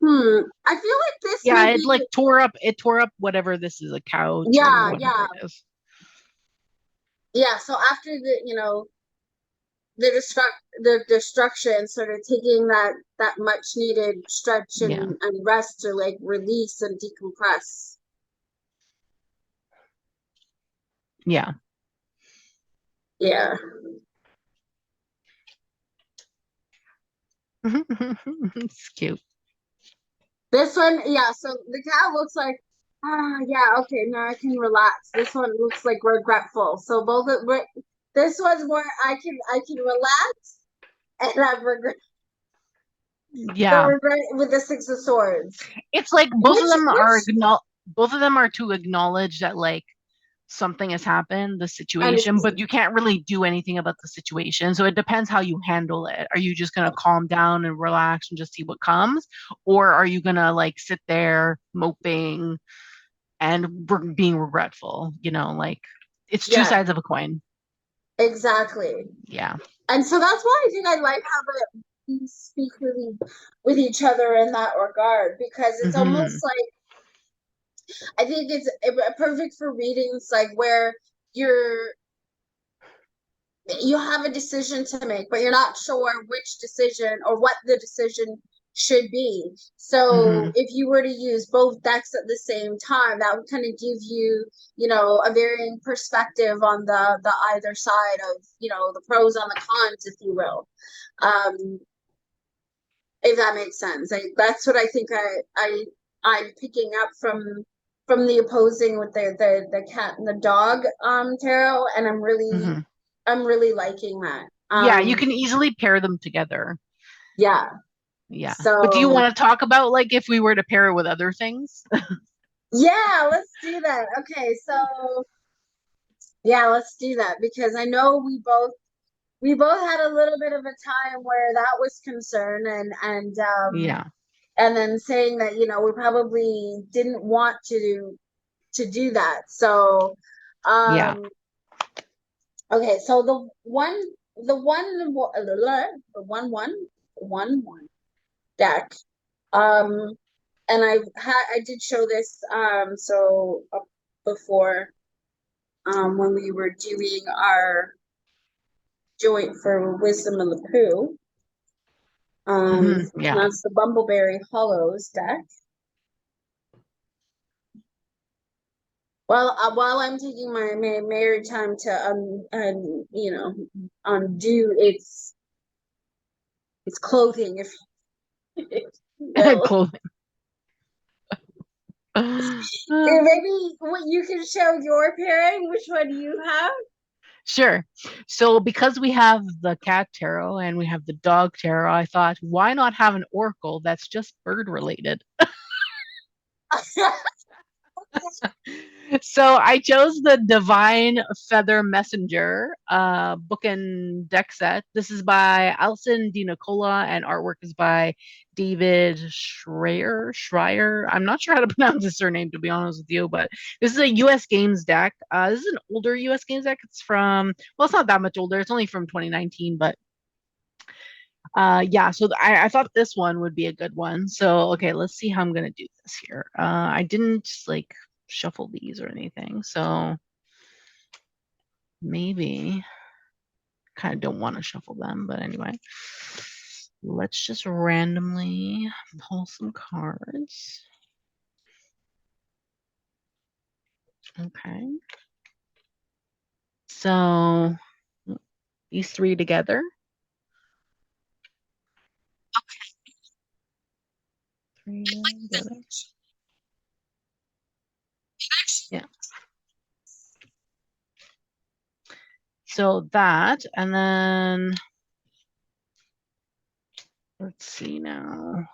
I feel like this Yeah, might it be. like tore up whatever this is, a couch or Yeah, whatever yeah, it is. yeah. So after the destruction, sort of taking that much needed stretch Yeah. and rest to like release and decompress. Yeah. Yeah. It's cute. This one, yeah, so the cat looks like, yeah, okay, now I can relax. This one looks like regretful. So this one's more I can relax and have regret the Yeah. regret with the Six of Swords. It's like Which both of them are to acknowledge that like something has happened, the and situation, but you can't really do anything about the situation. So it depends how you handle it. Are you just gonna calm down and relax and just see what comes? Or are you gonna like sit there moping and being regretful? Like it's two yeah, sides of a coin. exactly. Yeah. And so that's why I think I like how we speak with each other in that regard, because it's Hmm. almost like I think it's perfect for readings like where you're you have a decision to make, but you're not sure which decision or what the decision should be. So Hmm. if you were to use both decks at the same time, that would kind of give you, a varying perspective on the either side of, the pros and the cons, if you will. Um, if that makes sense. That's what I think I'm picking up from the opposing with the cat and the dog tarot, and Hmm. I'm really liking that. Yeah, you can easily pair them together. Yeah. Yeah. But do you So want to talk about like if we were to pair it with other things? yeah, let's do that. Okay, so yeah, let's do that because I know we both had a little bit of a time where that was concerned Yeah. and then saying that we probably didn't want to do that. So Yeah. okay, so the one deck. And I did show this before when we were doing our joint for Wisdom of the Pooh. And Yeah. that's the Bumbleberry Hollows deck. Well, while I'm taking my married time to undo its clothing, if you will. Clothing. Maybe what you can show your pairing. Which one do you have? Sure. So because we have the cat tarot and we have the dog tarot, I thought, why not have an oracle that's just bird related? So I chose the Divine Feather Messenger book and deck set. This is by Alison Di Nicola and artwork is by David Schreier. I'm not sure how to pronounce his surname to be honest with you, but this is a US Games deck. This is an older US Games deck. It's from, well, it's not that much older. It's only from 2019, but yeah, so I thought this one would be a good one. So okay, let's see how I'm gonna do this here. I didn't like shuffle these or anything, so maybe kind of don't want to shuffle them, but anyway, let's just randomly pull some cards. Okay, so these three together. Three together. Yeah. So that, and then let's see now.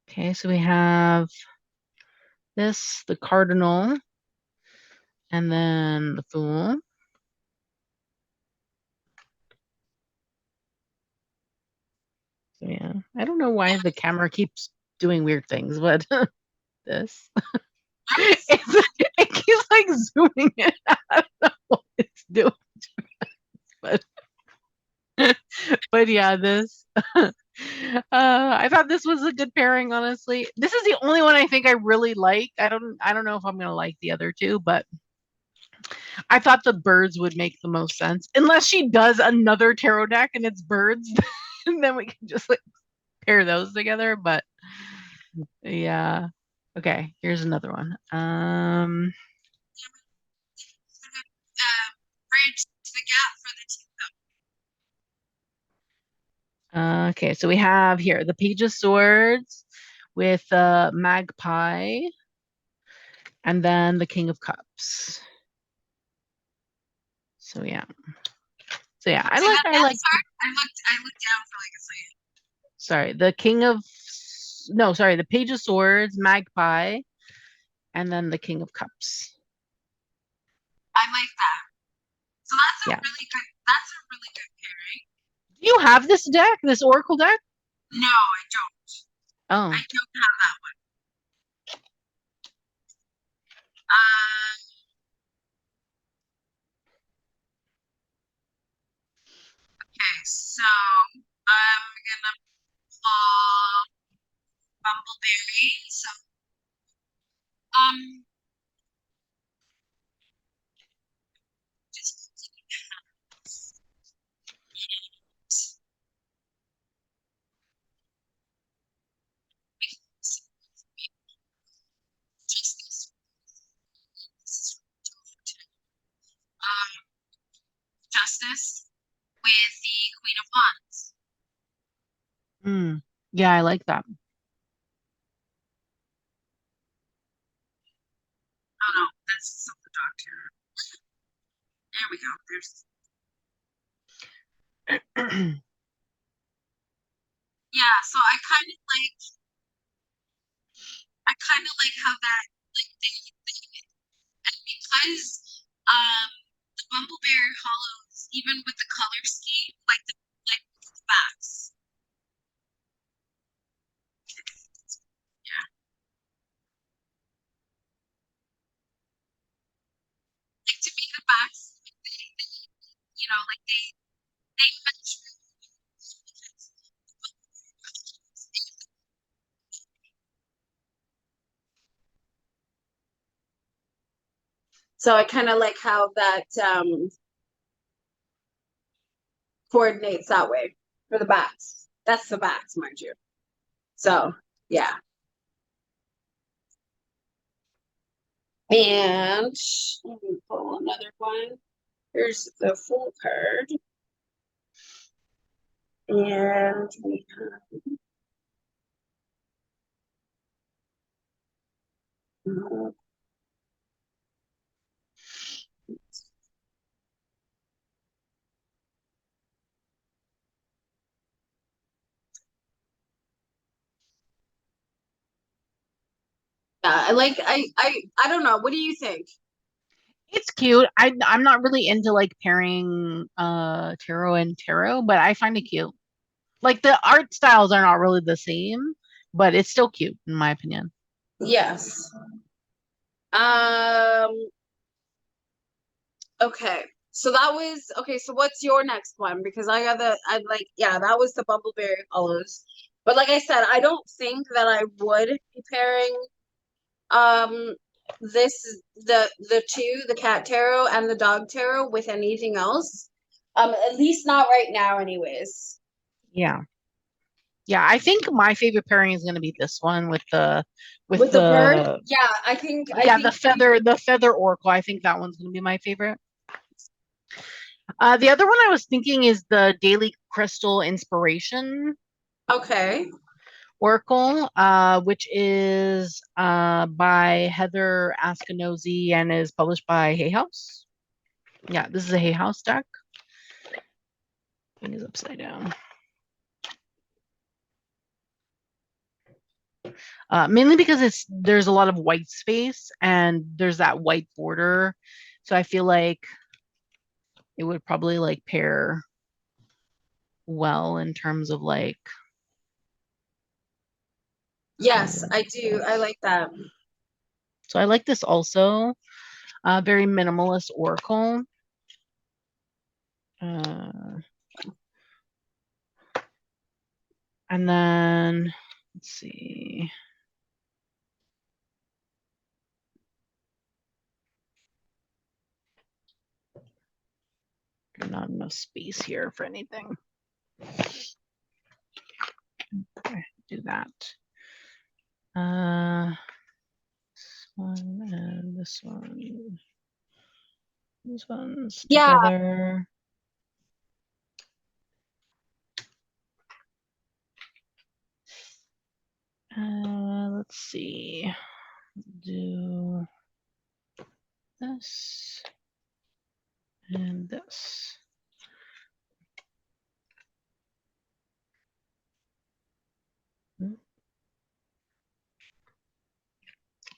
Okay, so we have this, the cardinal, and then the fool. So yeah, I don't know why the camera keeps doing weird things, but this it keeps like zooming in. I don't know what it's doing, but but yeah, this. I thought this was a good pairing, honestly. This is the only one I think I really like. I don't know if I'm gonna like the other two, but I thought the birds would make the most sense. Unless she does another tarot deck and it's birds, and then we can just like pair those together. But Yeah. Okay, here's another one. Bridge the gap for the Okay, so we have here the Page of Swords with Magpie and then the King of Cups. So yeah. So yeah, I like I looked down for like a second. sorry, the King of no, sorry, the Page of Swords, Magpie, and then the King of Cups. I like that. So that's a Yeah. really good pairing. Do you have this deck, this Oracle deck? No, I don't. Oh. I don't have that one. Okay, so I'm gonna pull Bumbleberry. So um just Justice with the Queen of Wands. Yeah, I like that. Oh no, that's the Doctor. There we go. There's yeah. So I kind of like how that like they and because the Bumbleberry Hollows, even with the color scheme, like the backs. Yeah. Like to me the backs, like they you know, like they match. So I kind of like how that coordinates that way for the backs. That's the backs, mind you. So yeah. And let me pull another one. Here's the full card. And we have I don't know. What do you think? It's cute. I'm not really into like pairing tarot and tarot, but I find it cute. Like the art styles are not really the same, but it's still cute in my opinion. Yes. Um, okay. So that was okay, so what's your next one? Because I like yeah, that was the Bumbleberry Hollows. But like I said, I don't think that I would be pairing um this the two, the cat tarot and the dog tarot with anything else. At least not right now anyways. Yeah. Yeah, I think my favorite pairing is going to be this one with With the bird? the Yeah, I yeah, think the feather oracle. I think that one's going to be my favorite. The other one I was thinking is the Daily Crystal Inspiration okay. Oracle, which is by Heather Askinozy and is published by Hay House. Yeah, this is a Hay House deck. Thing is upside down. Mainly because there's a lot of white space and there's that white border, so I feel like it would probably like pair well in terms of like. Yes, I do. I like that. So I like this also. Very minimalist oracle. Uh, and then let's see. Not enough space here for anything. Okay, do that. This one and this one. These ones Yeah. together. Let's see. Do this and this.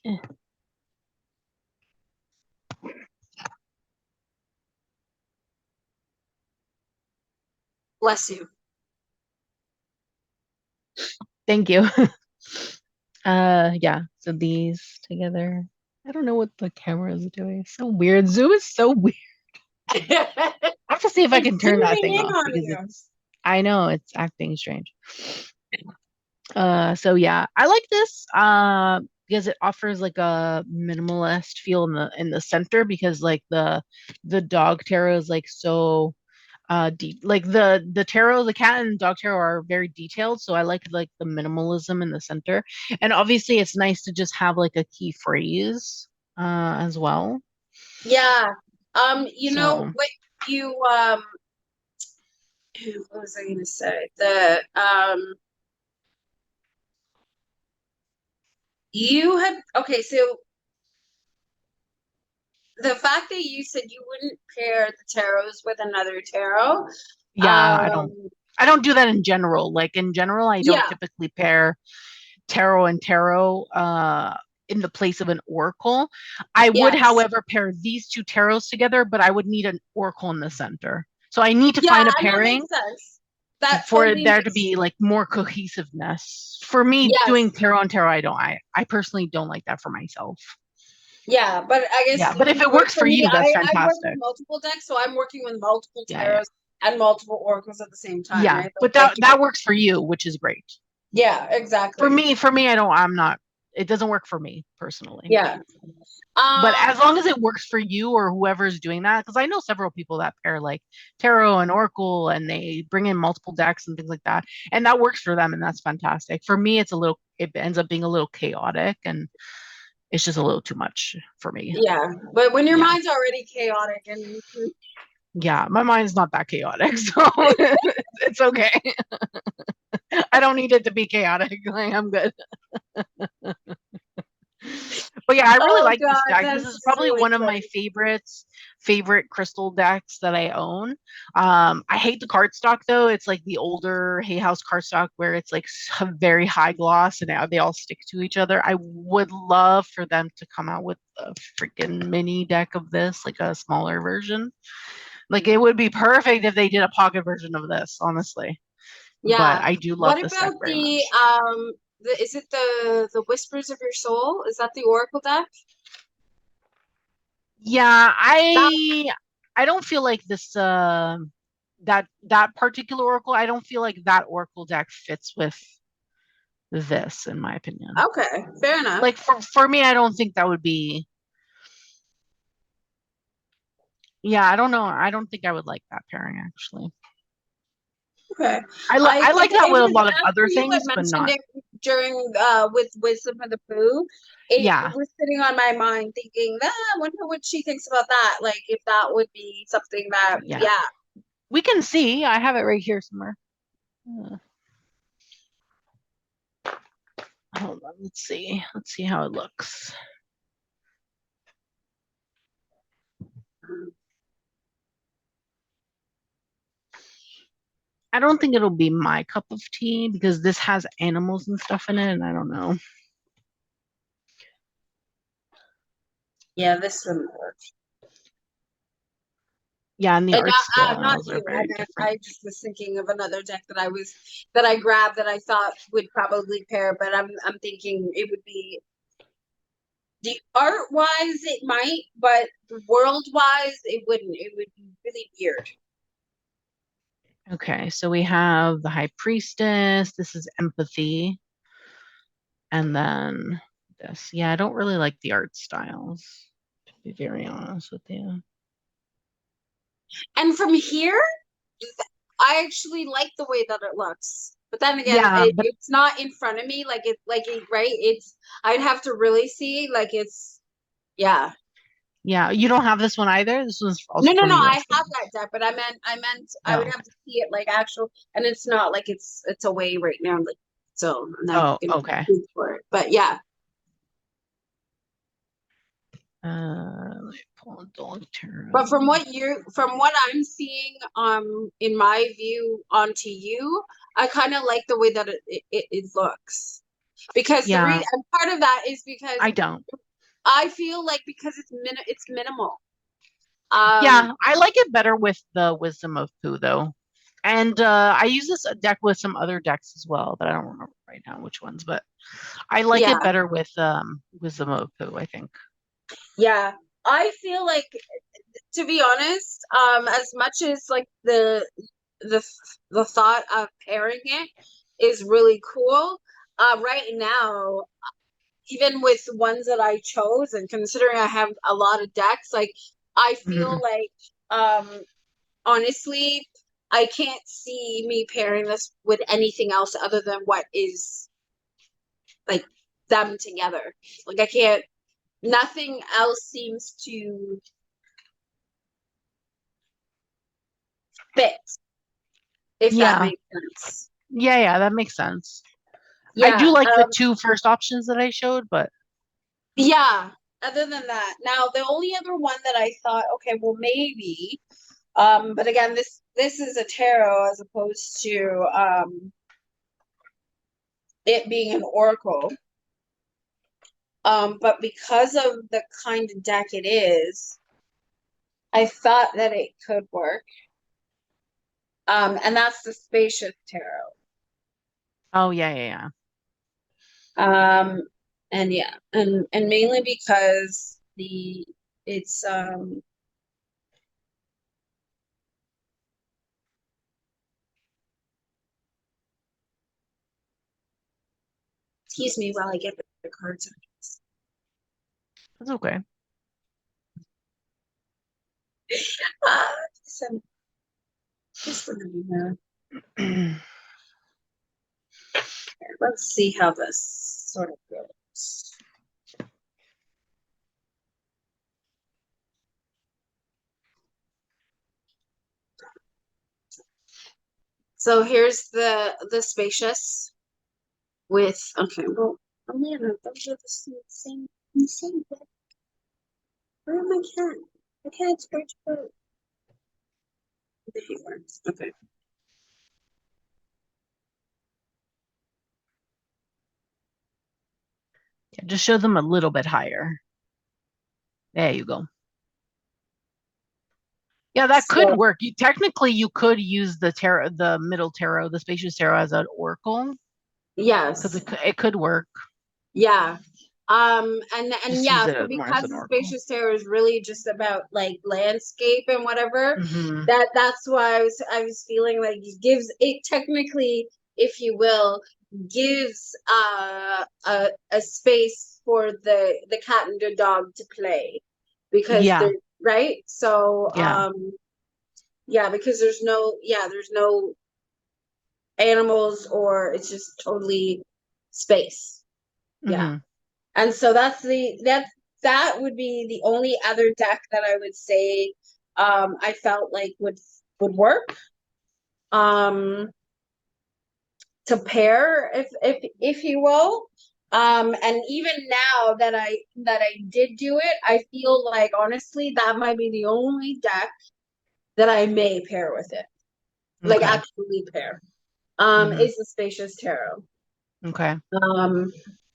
Eh. Bless you. Thank you. Yeah, so these together. I don't know what the camera is doing. So weird. Zoom is so weird. I have to see if I can turn that thing off because I know it's acting strange. So yeah, I like this because it offers like a minimalist feel in the center because like the dog tarot is like so deep. Like the tarot, the cat and dog tarot are very detailed, so I like the minimalism in the center. And obviously it's nice to just have like a key phrase as well. Yeah. You know So what you what was I gonna say? The you had okay, so the fact that you said you wouldn't pair the tarots with another tarot, yeah, um, I don't do that in general. Like in general, I don't yeah, typically pair tarot and tarot in the place of an oracle. I would, yes, however, pair these two tarots together, but I would need an oracle in the center. So I need to yeah, find a and that pairing makes sense. That for totally there to makes be like more cohesiveness. For me, doing yes, tarot and tarot, I personally don't like that for myself. yeah, but I guess Yeah, but if it works for for me, you, that's I work with fantastic. multiple decks, so I'm working with multiple Yeah, yeah. tarots and multiple oracles at the same time, Yeah, right? but Like that works for you, which is great. yeah, exactly. For me, I'm not, it doesn't work for me personally. Yeah. But as long as it works for you or whoever's doing that, because I know several people that pair like tarot and oracle and they bring in multiple decks and things like that, and that works for them, and that's fantastic. For me, it ends up being a little chaotic, and it's just a little too much for me. yeah, but when your Yeah, mind's already chaotic and yeah, my mind's not that chaotic, so it's okay. I don't need it to be chaotic. Like I'm good. But yeah, I really oh like this god, deck. This that's is just probably really one of my funny. favorite crystal decks that I own. I hate the cardstock though. It's like the older Hay House cardstock where it's like very high gloss and they all stick to each other. I would love for them to come out with a freaking mini deck of this, like a smaller version. Like it would be perfect if they did a pocket version of this, honestly. But Yeah. I do love What this deck about very much. is it the Whispers of Your Soul? Is that the Oracle deck? Yeah, That I don't feel like this that particular oracle, I don't feel like that oracle deck fits with this in my opinion. okay, fair enough. Like for me, I don't think that would be. Yeah, I don't know. I don't think I would like that pairing actually. Okay. I like that It with a was lot of after other you had things, but mentioned not. it during with Wisdom for the Pooh. It Yeah, was sitting on my mind thinking, ah, I wonder what she thinks about that. Like if that would be something that, yeah. yeah. We can see. I have it right here somewhere. Hold on. Let's see. Let's see how it looks. I don't think it'll be my cup of tea because this has animals and stuff in it, and I don't know. Yeah, this one works. Yeah, and the And art not styles are you. very different. I just was thinking of another deck that I grabbed that I thought would probably pair, but I'm thinking it would be the art wise it might, but world wise it wouldn't. It would be really weird. Okay, so we have the High Priestess. This is empathy. And then this. Yeah, I don't really like the art styles, to be very honest with you. And from here, I actually like the way that it looks. But then again, it's not in front of me. Like right? It's I'd have to really see. Like it's yeah. Yeah, you don't have this one either. This one's also No. from I US. have that deck, but I meant I would have to see it like actual, and it's not like it's away right now. Like so, I'm not gonna Okay. look for it. But yeah. Let me pull Dog Tarot. But from what I'm seeing, in my view onto you, I kind of like the way that it looks. Because the reason, and part of that is because I don't. I feel like because it's minimal. Yeah, I like it better with the Wisdom of Pooh though. And I use this deck with some other decks as well that I don't remember right now which ones, but I like it better with Wisdom of Pooh, I think. Yeah. I feel like, to be honest, as much as like the thought of pairing it is really cool, right now, even with ones that I chose, and considering I have a lot of decks, like I feel like honestly, I can't see me pairing this with anything else other than what is like them together. Like I can't, nothing else seems to fit, if that makes sense. Yeah, that makes sense. Yeah. I do like the two first options that I showed, but yeah, other than that, now the only other one that I thought, okay, well maybe, but again, this is a tarot as opposed to it being an oracle. But because of the kind of deck it is, I thought that it could work. And that's the Spacious Tarot. oh yeah. And yeah, and mainly because it's excuse me while I get the cards. That's okay. Just let me know. Let's see how this sort of goes. So here's the Spacious with, okay, well, oh man, those are the same deck. Where am I cat? I can't scratch both. There you are. Okay. Yeah, just show them a little bit higher. There you go. Yeah, that could work. Technically, you could use the tarot, the middle tarot, the Spacious Tarot as an oracle. Yes. Because it could work. Yeah. And Just yeah, use so it more as because an the oracle. Spacious Tarot is really just about like landscape and whatever, Mhm. that's why I was feeling like it gives it technically, if you will, gives a space for the cat and the dog to play, because they're right. So yeah, because there's no animals, or it's just totally space. Yeah. And so that would be the only other deck that I would say I felt like would work to pair, if you will. And even now that I did do it, I feel like honestly that might be the only deck that I may pair with it. Like actually pair. Is the Spacious Tarot. Okay.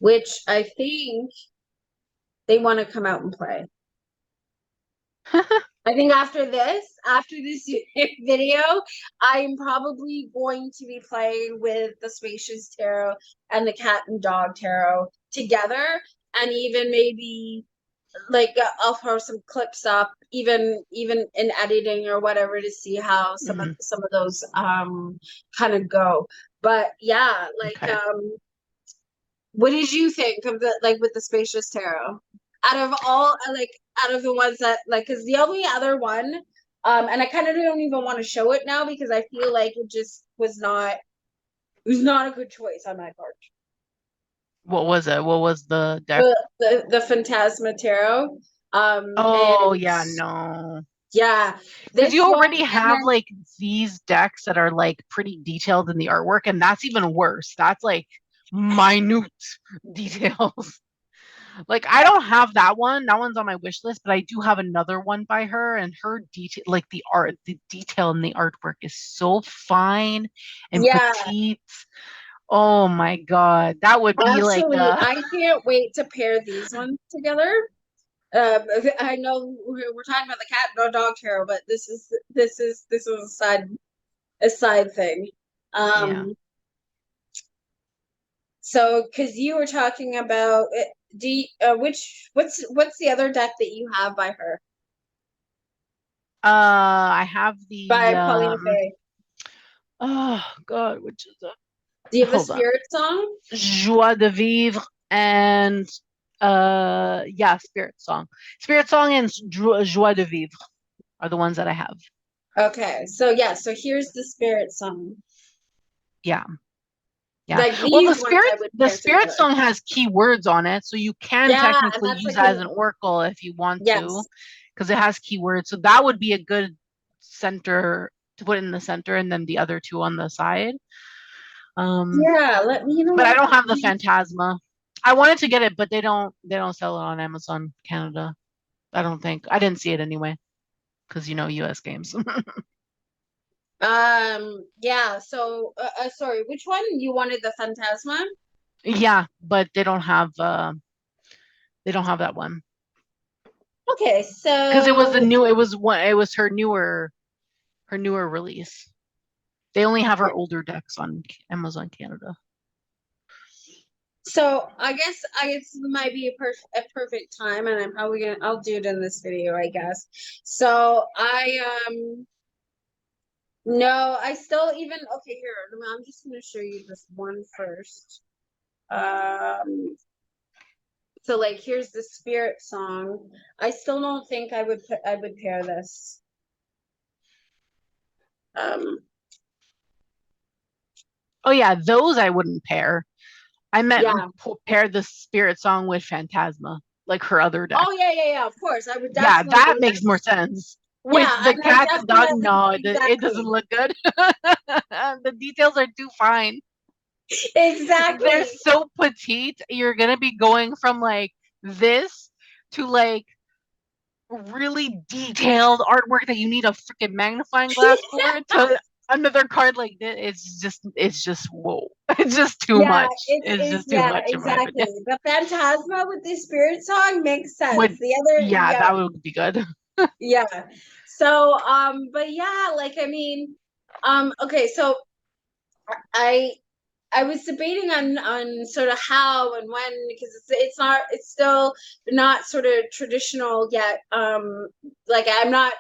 Which I think they want to come out and play. I think after this video, I'm probably going to be playing with the Spacious Tarot and the Cat and Dog Tarot together, and even maybe like I'll throw some clips up, even in editing or whatever, to see how some of those kind of go. But yeah, like what did you think of the, like, with the Spacious Tarot? Out of the ones that, like, because the only other one, and I kind of don't even want to show it now because I feel like it just was not It was not a good choice on my part. What was it? What was the deck? The Phantasma Tarot. Oh And yeah, no. yeah, Because this you one, already and have then like these decks that are like pretty detailed in the artwork, and that's even worse. That's like minute details. Like I don't have that one. That one's on my wish list, but I do have another one by her, and her detail, like the detail in the artwork is so fine and yeah, petite. Oh my God, that would be like actually, I can't wait to pair these ones together. I know we're talking about the cat and dog tarot, but this is a side thing. yeah. So because you were talking about what's the other deck that you have by her, I have the by Paulina Faye? oh God, which is Do you have a hold on. spirit song? Joie de vivre and yeah, Spirit Song. Spirit Song and Joie de vivre are the ones that I have. Okay, so yeah, so here's the spirit song. Yeah. Yeah. Like Well, these ones I would the pair Spirit together. Song has keywords on it, so you can Yeah, and technically that's use like that as an oracle if you want to, yes. because it has keywords. So that would be a good center to put in the center, and then the other two on the side. Yeah, let me, you know But I what? don't have the Phantasma. I wanted to get it, but they don't sell it on Amazon Canada. I don't think. I didn't see it anyway, because US games. Yeah, so sorry, which one? You wanted the Phantasma? Yeah, but they don't have that one. Okay, Because so it was her newer release. They only have her older decks on Amazon Canada. I guess it might be a perfect time, and I'll do it in this video, I guess. So no, I still even okay here. I'm just gonna show you this one first. Um, so like here's the spirit song. I still don't think I would pair this. Um, Oh yeah, those I wouldn't pair. I meant yeah. pair the Spirit Song with Phantasma, like her other deck. Oh yeah. Of course, I would Yeah, definitely that do makes more this. sense. With Yeah, the and I cat and dog, definitely no, it doesn't exactly. look good. The details are too fine. They're Exactly. so petite. You're gonna be going from like this to like really detailed artwork that you need a freaking magnifying glass for to another card like this. It's just whoa. It's just too Yeah, much. It's just too yeah, much in my exactly. opinion. The Phantasma with the spirit song makes sense. Would The other, Yeah, yeah, that would be good. yeah. So, but yeah, like I mean, okay, so I I was debating on sort of how and when because it's still not sort of traditional yet. Like I'm not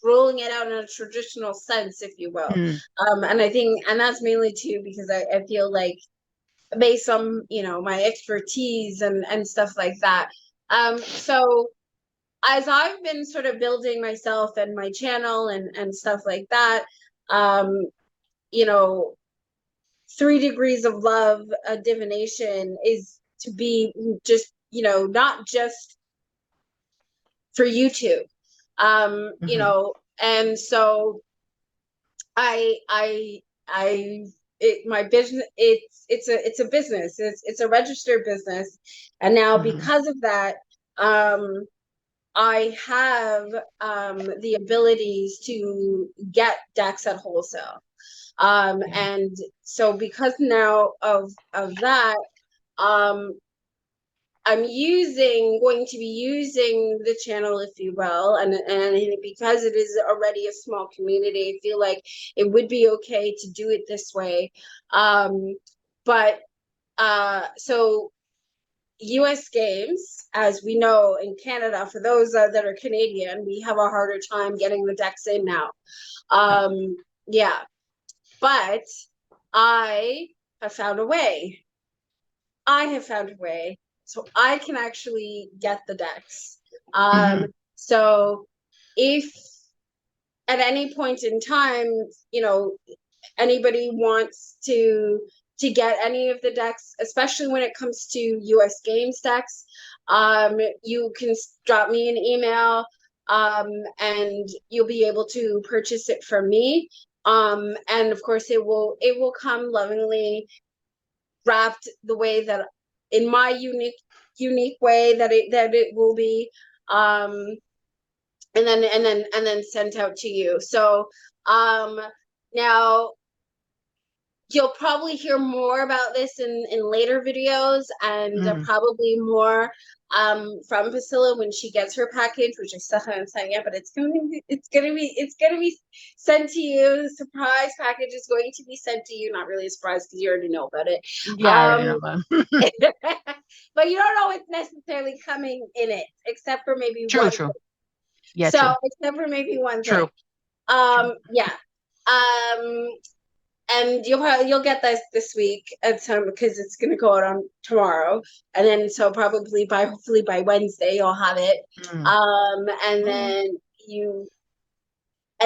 rolling it out in a traditional sense, if you will. Mm, And I think and that's mainly too because I feel like based on my expertise and stuff like that. So as I've been sort of building myself and my channel and stuff like that, um, you know, 3 degrees of love, divination is to be just not just for YouTube, mhm, and so I my business it's a business, it's a registered business, and now mhm, because of that, um I have the abilities to get decks at wholesale, yeah. and so because now of that, um going to be using the channel, if you will, and because it is already a small community, I feel like it would be okay to do it this way. But so US games, as we know in Canada, for those that are Canadian, we have a harder time getting the decks in now. Yeah. Yeah, but I have found a way. I have found a way so I can actually get the decks. Mhm, So if at any point in time, anybody wants to to get any of the decks, especially when it comes to US Games decks, you can drop me an email, and you'll be able to purchase it from me. And of course it will come lovingly wrapped the way that, in my unique way that it will be, and then sent out to you. So now you'll probably hear more about this in later videos, and probably more from Priscilla when she gets her package, which I still haven't signed yet, but it's gonna be sent to you. The surprise package is going to be sent to you. Not really a surprise because you already know about it. Yeah, I already know about it. But you don't know what's necessarily coming in it, except for maybe True, one true. thing. Yeah, So true. except for maybe one True. thing. Yeah. And you'll get this week at some, because it's gonna go out on tomorrow, and then so hopefully by Wednesday you'll have it. And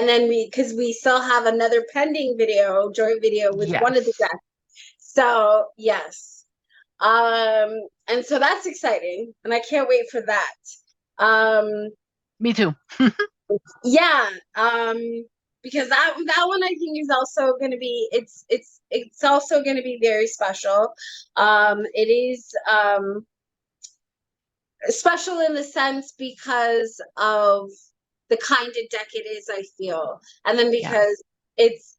then because we still have another pending joint video with one of the Yes. guests. So yes. And so that's exciting, and I can't wait for that. Me too. Yeah. Because that one I think is also going to be, it's also going to be very special. It is special in the sense because of the kind of deck it is, I feel, and then because it's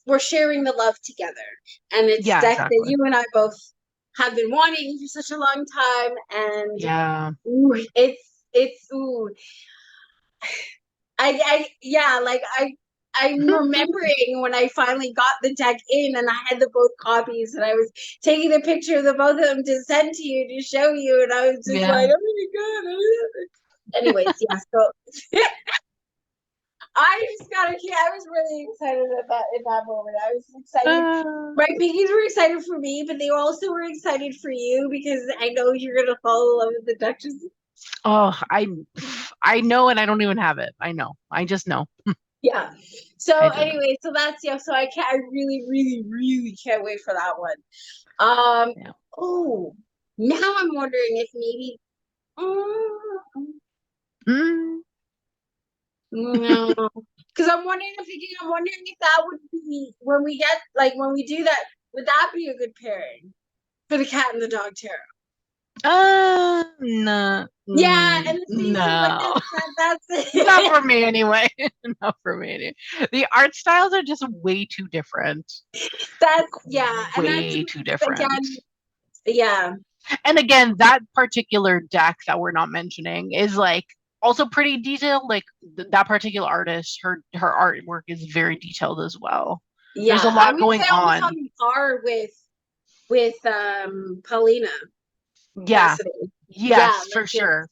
we're sharing the love together, and it's deck exactly. that you and I both have been wanting for such a long time, and it's I'm remembering when I finally got the deck in and I had the both copies, and I was taking a picture of the both of them to send to you to show you, and I was just like, oh my god, I love it. Anyways, yeah, so I was really excited about in that moment. I was excited. My piggies were excited for me, but they also were excited for you because I know you're gonna fall in love with the Duchess. Oh, I know, and I don't even have it. I know. I just know. Yeah. So anyway, so that's so I really, really, really can't wait for that one. Oh, now I'm wondering if maybe no. Because I'm wondering if that would be when we do that, would that be a good pairing for the cat and the dog tarot? No. Yeah, and the thing No. that's Not for me anyway. Not for me anyway. The art styles are just way too different. Way too different. Again, yeah. And again, that particular deck that we're not mentioning is like also pretty detailed. Like that particular artist, her artwork is very detailed as well. Yeah, there's a lot going on. On par with Paulina. Yeah. Cassidy. Yes, for sure.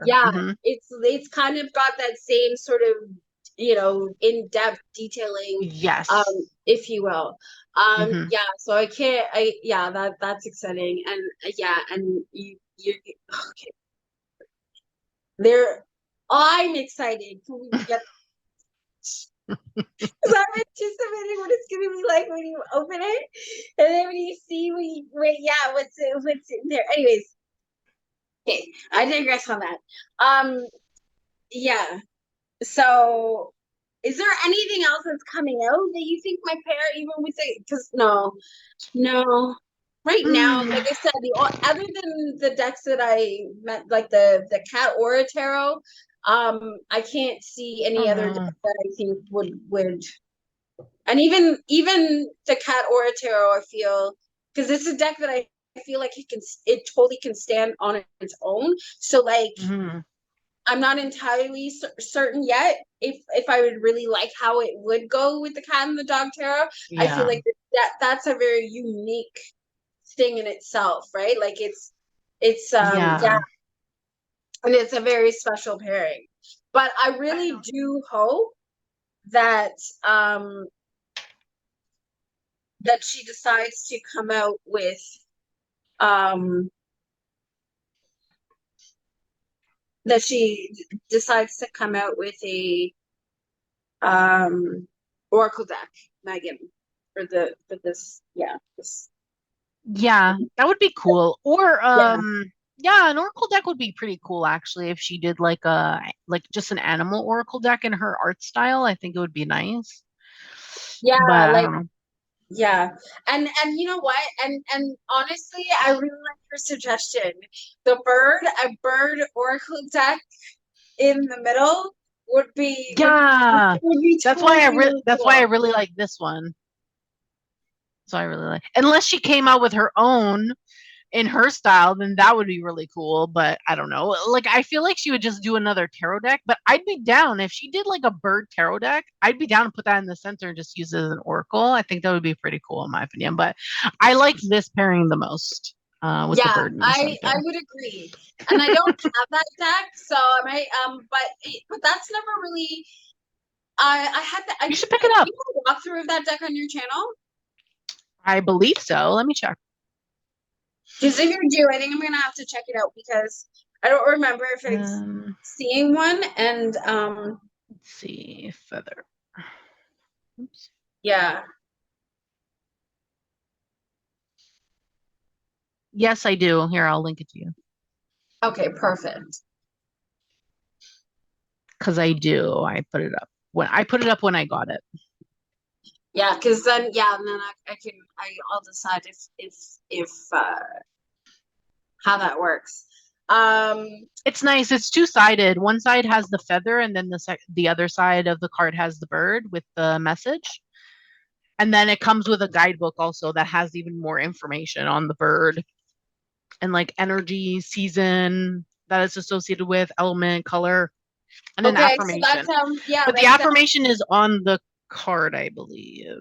Yeah, it's kind of got that same sort of in-depth detailing. Yes. If you will. Yeah. So that's exciting, and and you okay. I'm excited to get. Because I'm anticipating what it's gonna be like when you open it, and then when you see what's in there. Anyways, okay, I digress on that. Yeah. So, is there anything else that's coming out that you think my pair even would say? Because no. Right now, like I said, other than the decks that I met, like the Cat Aura Tarot, I can't see any other deck that I think would, and even the Cat Aura Tarot, I feel, because it's a deck that I feel like it totally can stand on its own. So like. I'm not entirely certain yet if I would really like how it would go with the cat and the dog tarot. Yeah. I feel like that's a very unique thing in itself, right? Like it's and it's a very special pairing. But I really do hope that that she decides to come out with that she decides to come out with a Oracle deck, Megan. for the for this. Yeah, this. Yeah, that would be cool. Or Yeah, yeah, an oracle deck would be pretty cool actually if she did like just an animal oracle deck in her art style. I think it would be nice. yeah, But I like don't know. yeah, and you know what? And honestly, I really like your suggestion. A bird oracle deck in the middle Yeah. would be That's why totally really that's why I cool. really like this one. So I really like unless she came out with her own in her style, then that would be really cool. But I don't know. Like I feel like she would just do another tarot deck, but I'd be down if she did like a bird tarot deck. I'd be down to put that in the center and just use it as an oracle. I think that would be pretty cool in my opinion. But I like this pairing the most with the Yeah, bird in the I center. would agree. And I don't have that deck, so I might but that's never really I had that I You should think pick do it up. you have a walkthrough of that deck on your channel? I believe so. Let me check. Because if you do, I think I'm gonna have to check it out because I don't remember if I've Um, seeing one and let's see. Feather. Oops. yeah. Yes, I do. Here, I'll link it to you. Okay, perfect. Because I do. I put it up when I got it. Yeah, because then yeah, and then I'll decide if how that works. Um It's nice. It's two-sided. One side has the feather, and then the other side of the card has the bird with the message. And then it comes with a guidebook also that has even more information on the bird and like energy, season that it's associated with, element, color, and an okay, so that affirmation. sounds yeah, But the that sounds affirmation is on the card, I believe.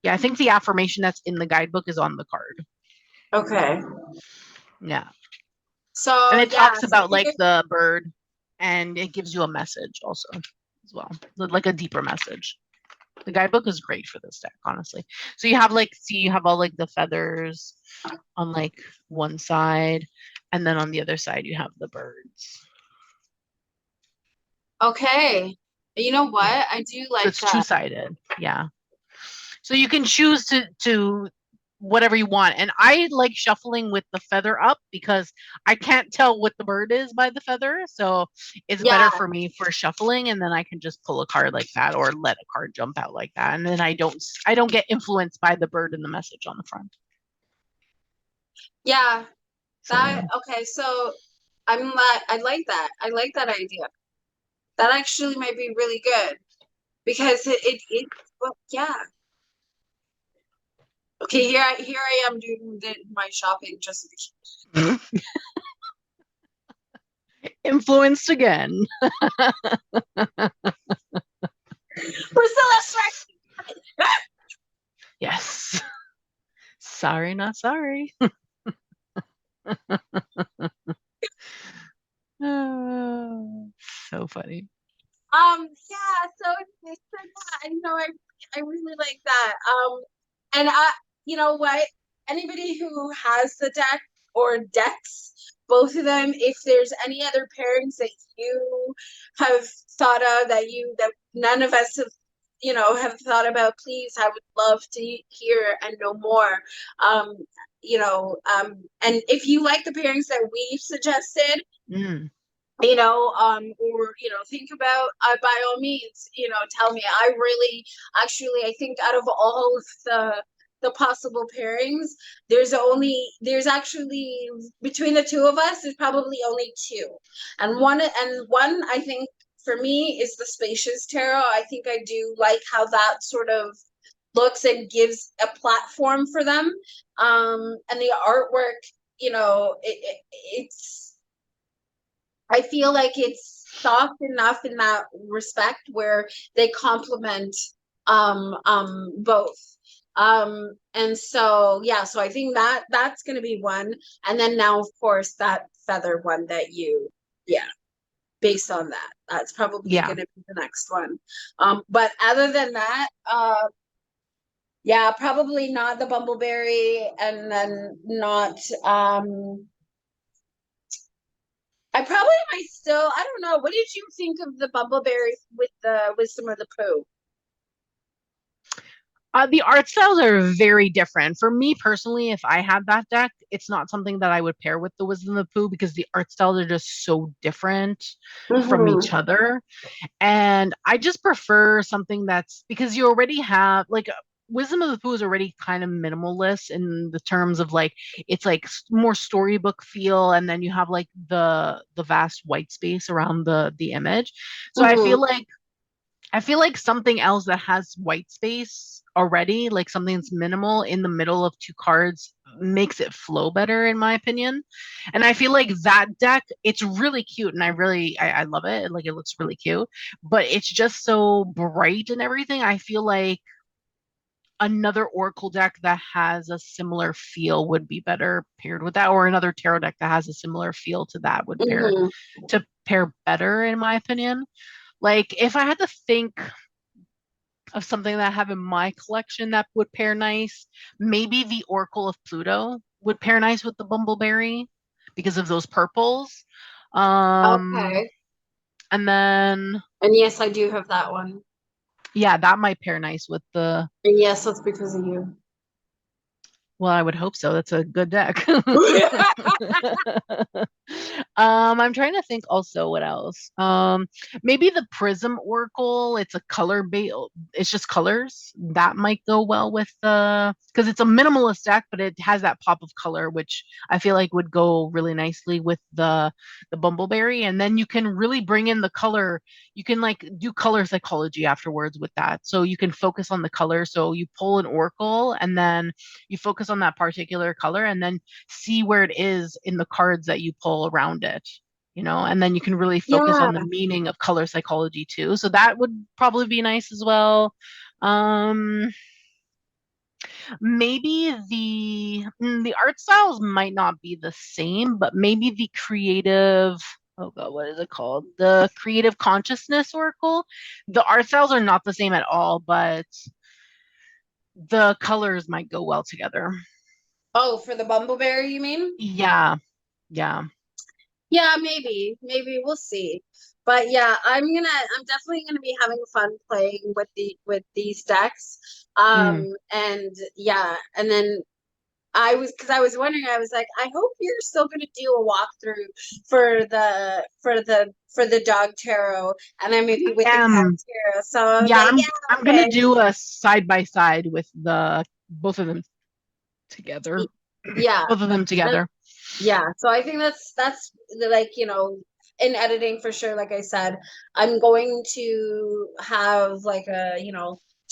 Yeah, I think the affirmation that's in the guidebook is on the card. okay. Yeah. And So it yeah, talks so I about think like the bird and it gives you a message also as well, like a deeper message. The guidebook is great for this deck, honestly. So you have all like the feathers on like one side, and then on the other side you have the birds. okay. You know Yeah. what? I do So like it's that. two-sided. Yeah. So you can choose to whatever you want. And I like shuffling with the feather up because I can't tell what the bird is by the feather. So it's better Yeah, for me for shuffling and then I can just pull a card like that or let a card jump out like that. And then I don't get influenced by the bird and the message on the front. yeah. So That yeah. okay, so I like that. I like that idea. That actually might be really good because it well, yeah. Okay, here I am doing my shopping just Influenced again. Priscilla strike. Yes. Sorry, not sorry. Oh, so funny. Yeah, so yeah, you know, I really like that. And you know what? Anybody who has the deck or decks, both of them, if there's any other pairings that you have thought of that none of us have, you know, have thought about, please, I would love to hear and know more. Um, and if you like the pairings that we've suggested, Mm. or think about by all means, tell me. I really, actually, I think out of all of the possible pairings, there's actually between the two of us, there's probably only two, and one I think for me is the Spacious Tarot. I think I do like how that sort of looks and gives a platform for them, and the artwork, it's I feel like it's soft enough in that respect where they complement both. And so yeah, so I think that's gonna be one. And then now of course that feather one that you yeah, based on that. That's probably Yeah. gonna be the next one. But other than that, yeah, probably not the bumbleberry and then not I probably might still. I don't know. What did you think of the bumbleberry with the wisdom of the poo? The art styles are very different. For me personally, if I had that deck, it's not something that I would pair with the Wisdom of the Pooh because the art styles are just so different from Mm-hmm. each other. And I just prefer something that's because you already have like Wisdom of the Pooh is already kind of minimalist in the terms of like it's like more storybook feel, and then you have like the vast white space around the image. So Mm-hmm. I feel like something else that has white space already, like something that's minimal in the middle of two cards, makes it flow better, in my opinion. And I feel like that deck, it's really cute, and I love it. Like it looks really cute, but it's just so bright and everything. I feel like another Oracle deck that has a similar feel would be better paired with that, or another tarot deck that has a similar feel to that would Mm-hmm. pair better, in my opinion. Like if I had to think of something that I have in my collection that would pair nice. Maybe the Oracle of Pluto would pair nice with the Bumbleberry because of those purples. Um, Okay. and then And yes, I do have that one. yeah, that might pair nice with the And yes, that's because of you. well, I would hope so. That's a good deck. I'm trying to think also what else. Maybe the Prism Oracle. It's a color base. It's just colors. That might go well with the because it's a minimalist deck, but it has that pop of color, which I feel like would go really nicely with the Bumbleberry. And then you can really bring in the color. You can like do color psychology afterwards with that. So you can focus on the color. So you pull an Oracle and then you focus on that particular color and then see where it is in the cards that you pull around it, and then you can really focus Yeah. on the meaning of color psychology too. So that would probably be nice as well. Um, maybe the art styles might not be the same, but maybe the creative oh god, what is it called? The creative consciousness oracle. The art styles are not the same at all, but the colors might go well together. Oh, for the Bumbleberry, you mean? Yeah, yeah. Yeah, maybe we'll see. But yeah, I'm definitely gonna be having fun playing with these decks. Mm. And yeah, and then because I was wondering, I was like, I hope you're still gonna do a walkthrough for the dog tarot, and then maybe with the cat Um, tarot. So I was yeah, like, I'm yeah, gonna okay. do a side by side with the both of them together. Yeah. Both of them together. Yeah, so I think that's like, in editing for sure, like I said, I'm going to have like a,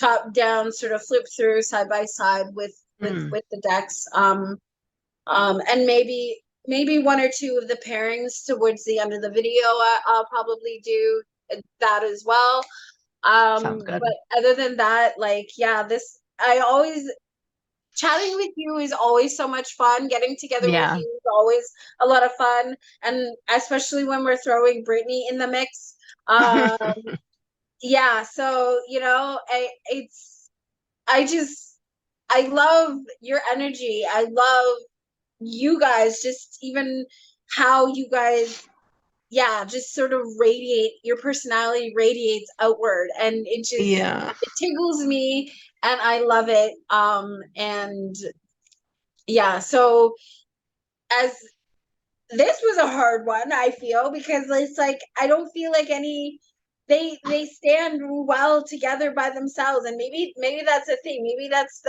top down sort of flip through side by side with Mm. with the decks. And maybe one or two of the pairings towards the end of the video, I'll probably do that as well. Sounds good. But other than that, like, yeah, this I always chatting with you is always so much fun. Getting together with Yeah. you is always a lot of fun, and especially when we're throwing Brittany in the mix. Um, yeah, so I just I love your energy. I love you guys. Just even how you guys, yeah, just sort of radiate. Your personality radiates outward, and Yeah. it tickles me, and I love it. And yeah, so as this was a hard one, I feel, because it's like I don't feel like any they stand well together by themselves, and maybe that's a thing. Maybe that's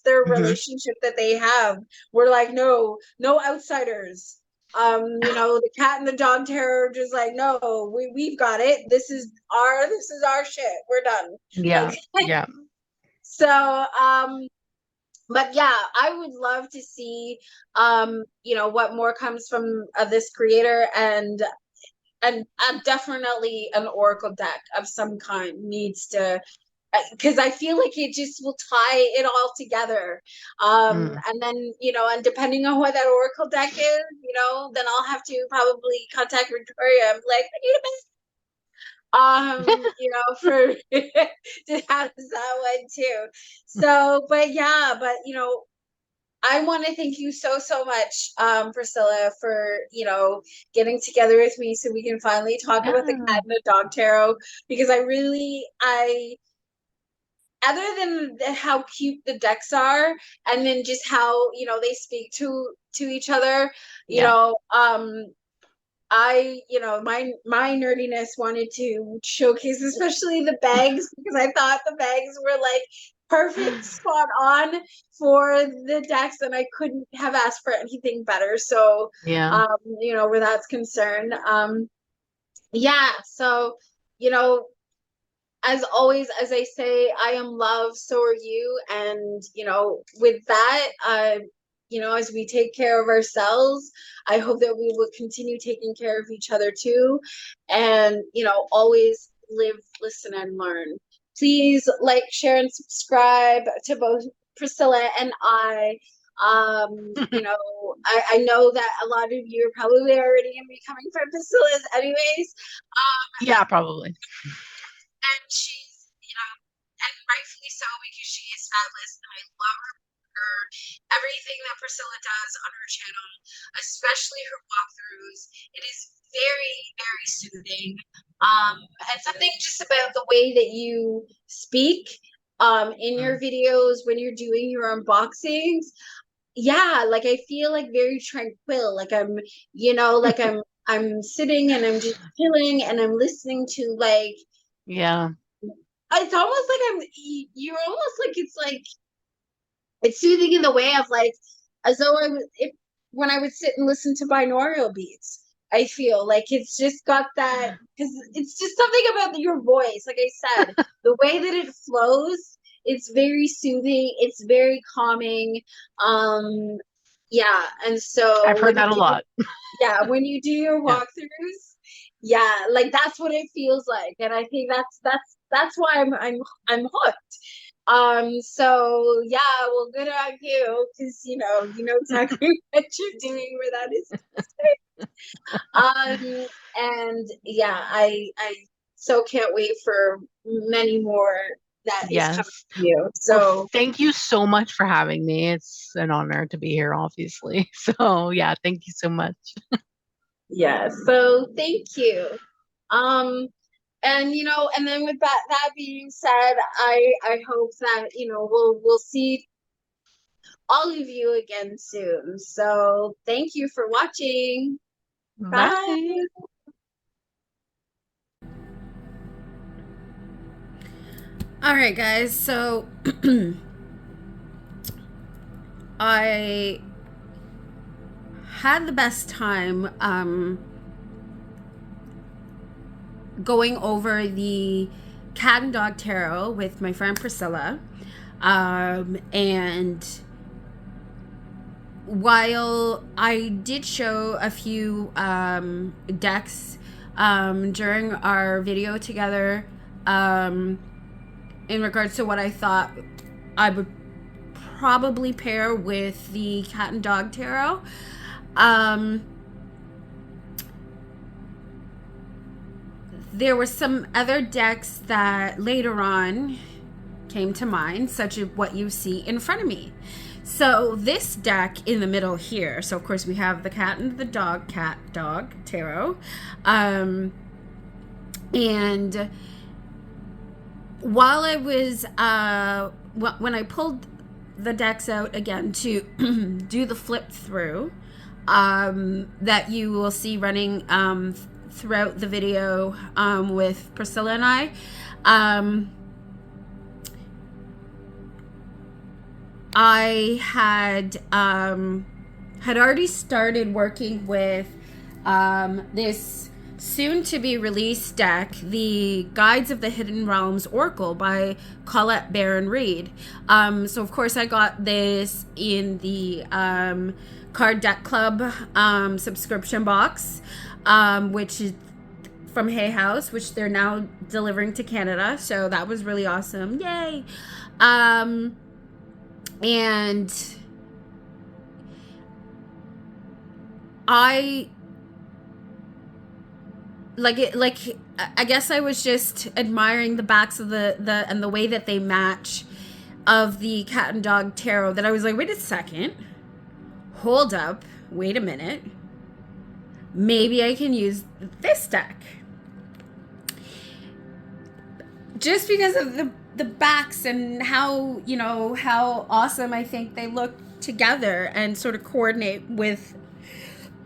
their Hmm. relationship that they have. We're like, no outsiders. The cat and the dog terror just like, no, we've got it. This is our shit. We're done. Yeah. Like Yeah. so but yeah, I would love to see what more comes from this creator, and definitely an oracle deck of some kind needs to, because I feel like it just will tie it all together. Mm. And then, and depending on what that oracle deck is, then I'll have to probably contact Victoria and be like, I need a for to have that one too. So, but yeah, but I want to thank you so, so much, Priscilla, for, getting together with me so we can finally talk about the Yeah. cat and the dog tarot, because I other than how cute the decks are, and then just how, you know, they speak to each other, you know, I, you know, my nerdiness wanted to showcase especially the bags, because I thought the bags were like perfect, spot on for the decks, and I couldn't have asked for anything better. So, Yeah. you know, where that's concerned, yeah. So, you know, as always, as I say, I am love, so are you. And, you know, with that, you know, as we take care of ourselves, I hope that we will continue taking care of each other too. And, you know, always live, listen, and learn. Please like, share, and subscribe to both Priscilla and I. You know, I know that a lot of you are probably already gonna be coming for Priscilla's anyways. Yeah, probably. And she's, you know, and rightfully so, because she is fabulous, and I love her, everything that Priscilla does on her channel, especially her walkthroughs. It is very, very soothing. And something just about the way that you speak in your videos when you're doing your unboxings. Yeah, like I feel like very tranquil, like I'm, you know, like I'm sitting and I'm just chilling and I'm listening to like, Yeah. it's almost like you're almost like, it's like, it's soothing in the way of like, as though I was, if when I would sit and listen to binaural beats, I feel like it's just got that, because it's just something about your voice, like I said, the way that it flows, it's very soothing, it's very calming. Yeah, and so I've heard that a lot. yeah, when you do your Yeah. walkthroughs, yeah, like that's what it feels like, and I think that's why I'm hooked. So yeah, well, good on you, because you know exactly what you're doing where that is. And yeah, I so can't wait for many more that is coming Yes. to you. Well, So thank you so much for having me. It's an honor to be here, obviously. So yeah, thank you so much. yeah, so thank you. Um, and you know, and then with that being said, I hope that we'll see all of you again soon. So thank you for watching. Bye. Bye. All right, guys. So I had the best time going over the cat and dog tarot with my friend Priscilla. And while I did show a few decks during our video together, in regards to what I thought I would probably pair with the cat and dog tarot, there were some other decks that later on came to mind, such as what you see in front of me. So this deck in the middle here, so of course we have the cat and the dog, cat dog tarot, and while I was when I pulled the decks out again to do the flip through that you will see running throughout the video with Priscilla and I had already started working with this soon-to-be released deck, the Guides of the Hidden Realms Oracle by Colette Baron-Reid. So of course I got this in the Card Deck Club subscription box, which is from Hay House, which they're now delivering to Canada. So that was really awesome. Yay! And I I guess I was just admiring the backs of the and the way that they match of the cat and dog tarot, that I was like, wait a second, hold up, wait a minute, maybe I can use this deck, just because of the backs and how, you know, how awesome I think they look together and sort of coordinate with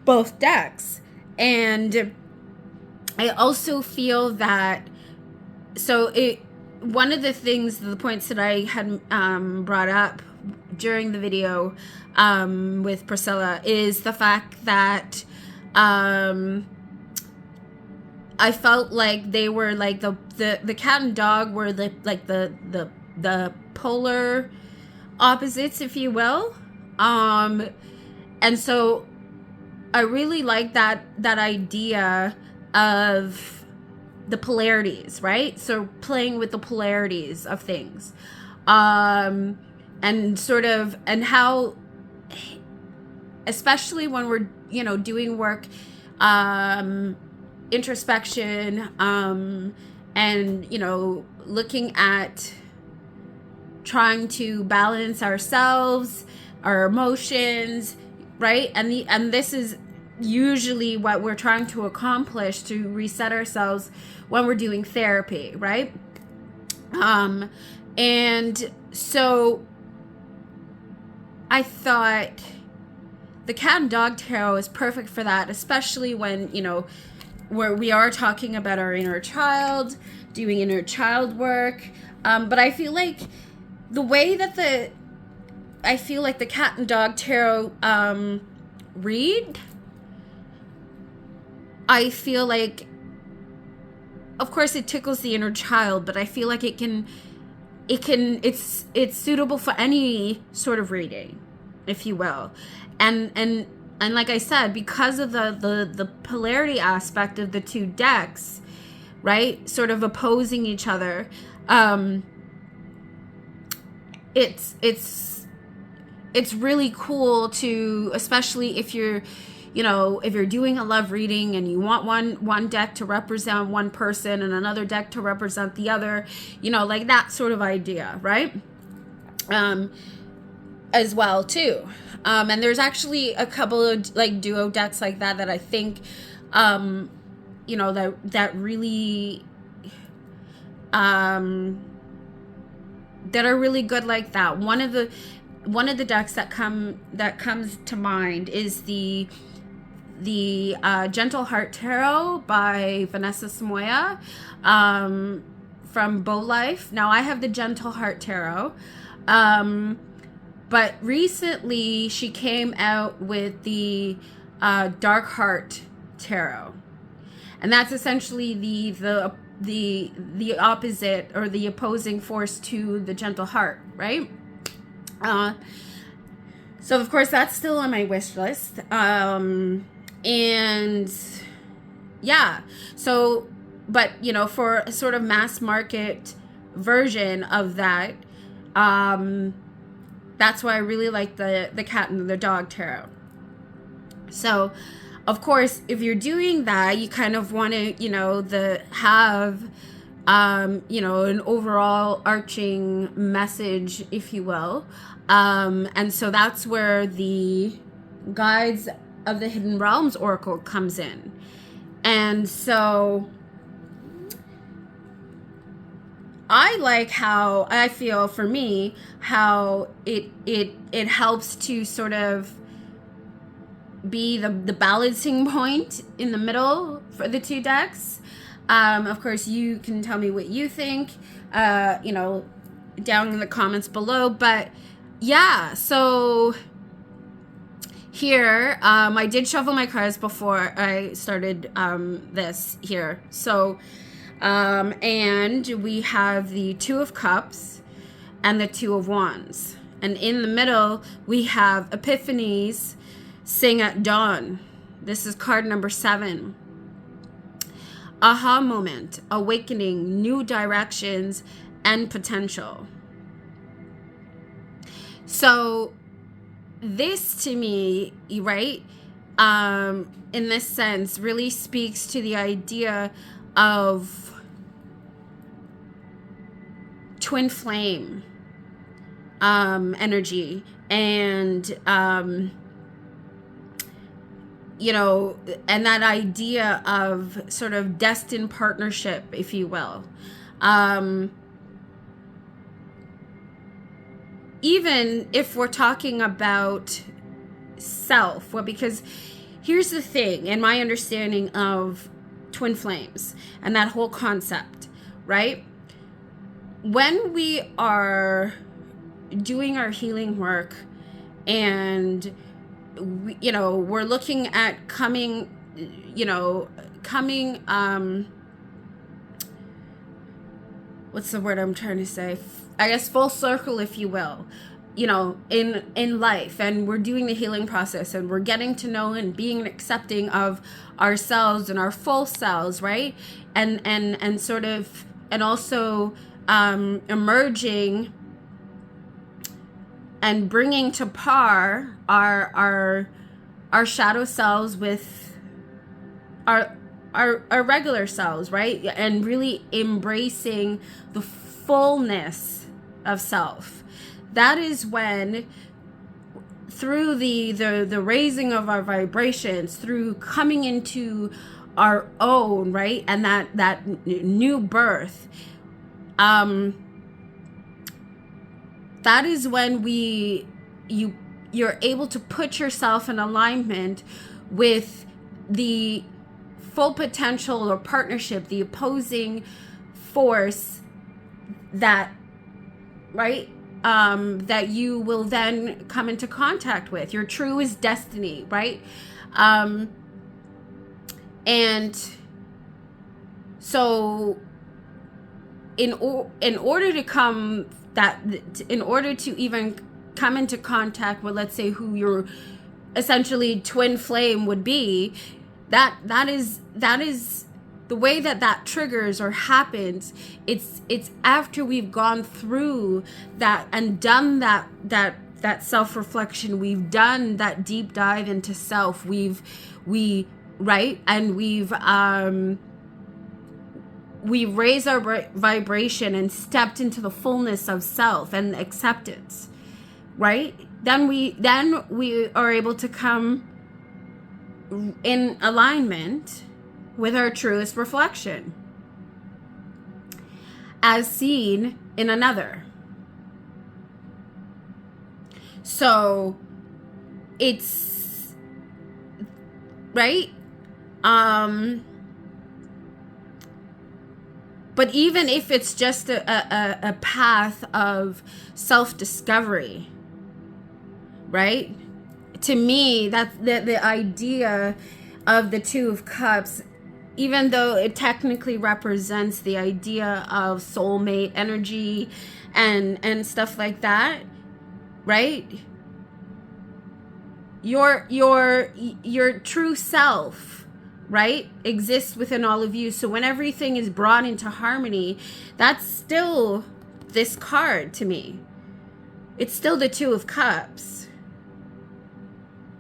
both decks. And I also feel that, so one of the things, the points that I had brought up during the video with Priscilla is the fact that I felt like they were like the cat and dog were the polar opposites, if you will. And so I really like that idea of the polarities, right? So playing with the polarities of things. And sort of, and how, especially when we're, you know, doing work, introspection, and, you know, looking at trying to balance ourselves, our emotions, right? And this is usually what we're trying to accomplish, to reset ourselves when we're doing therapy, right? And so I thought the cat and dog tarot is perfect for that, especially when, you know, where we are talking about our inner child, doing inner child work. But I feel like the way that the cat and dog tarot read, I feel like, of course it tickles the inner child, but I feel like it's suitable for any sort of reading, if you will. And like I said, because of the polarity aspect of the two decks, right, sort of opposing each other, it's really cool to, especially if you're, you know, if you're doing a love reading and you want one deck to represent one person and another deck to represent the other, you know, like that sort of idea, right? As well too. And there's actually a couple of like duo decks like that I think, you know, that really, that are really good like that. One of the decks that comes to mind is the Gentle Heart Tarot by Vanessa Samoya, from Bow Life. Now I have the Gentle Heart Tarot, but recently she came out with the Dark Heart Tarot, and that's essentially the opposite or the opposing force to the Gentle Heart, right? So of course that's still on my wish list. And yeah, so, but you know, for a sort of mass market version of that, that's why I really like the cat and the dog tarot. So of course, if you're doing that, you kind of want to, you know, have you know, an overall arching message, if you will. And so that's where the Guides of the Hidden Realms Oracle comes in. And so I like how, I feel for me, how it helps to sort of be the balancing point in the middle for the two decks. Of course, you can tell me what you think, you know, down in the comments below. But yeah, so here, I did shuffle my cards before I started this here. So, and we have the Two of Cups and the Two of Wands. And in the middle, we have Epiphanies, Sing at Dawn. This is card number 7. Aha moment, awakening, new directions, and potential. So this to me, right, in this sense, really speaks to the idea of twin flame energy, and you know, and that idea of sort of destined partnership, if you will. even if we're talking about self, well, because here's the thing, in my understanding of twin flames and that whole concept, right? When we are doing our healing work and we're looking at coming what's the word I'm trying to say? I guess full circle, if you will, in life, and we're doing the healing process, and we're getting to know and being accepting of ourselves and our full selves, right? And sort of, and also emerging and bringing to par our shadow selves with our regular selves, right? And really embracing the fullness of self. That is when, through the raising of our vibrations, through coming into our own, right, and that new birth, that is when you're able to put yourself in alignment with the full potential or partnership, the opposing force that, right, that you will then come into contact with, your truest destiny, right? And so in order to even come into contact with, let's say, who your essentially twin flame would be, that is the way that triggers or happens. It's after we've gone through that and done that self-reflection. We've done that deep dive into self. We've raised our vibration and stepped into the fullness of self and acceptance, right? Then we are able to come in alignment with our truest reflection, as seen in another. So it's right. But even if it's just a path of self-discovery, right? To me, that's the idea of the Two of Cups, even though it technically represents the idea of soulmate energy and stuff like that, right? Your true self, right, exists within all of you. So when everything is brought into harmony, that's still this card to me. It's still the Two of Cups.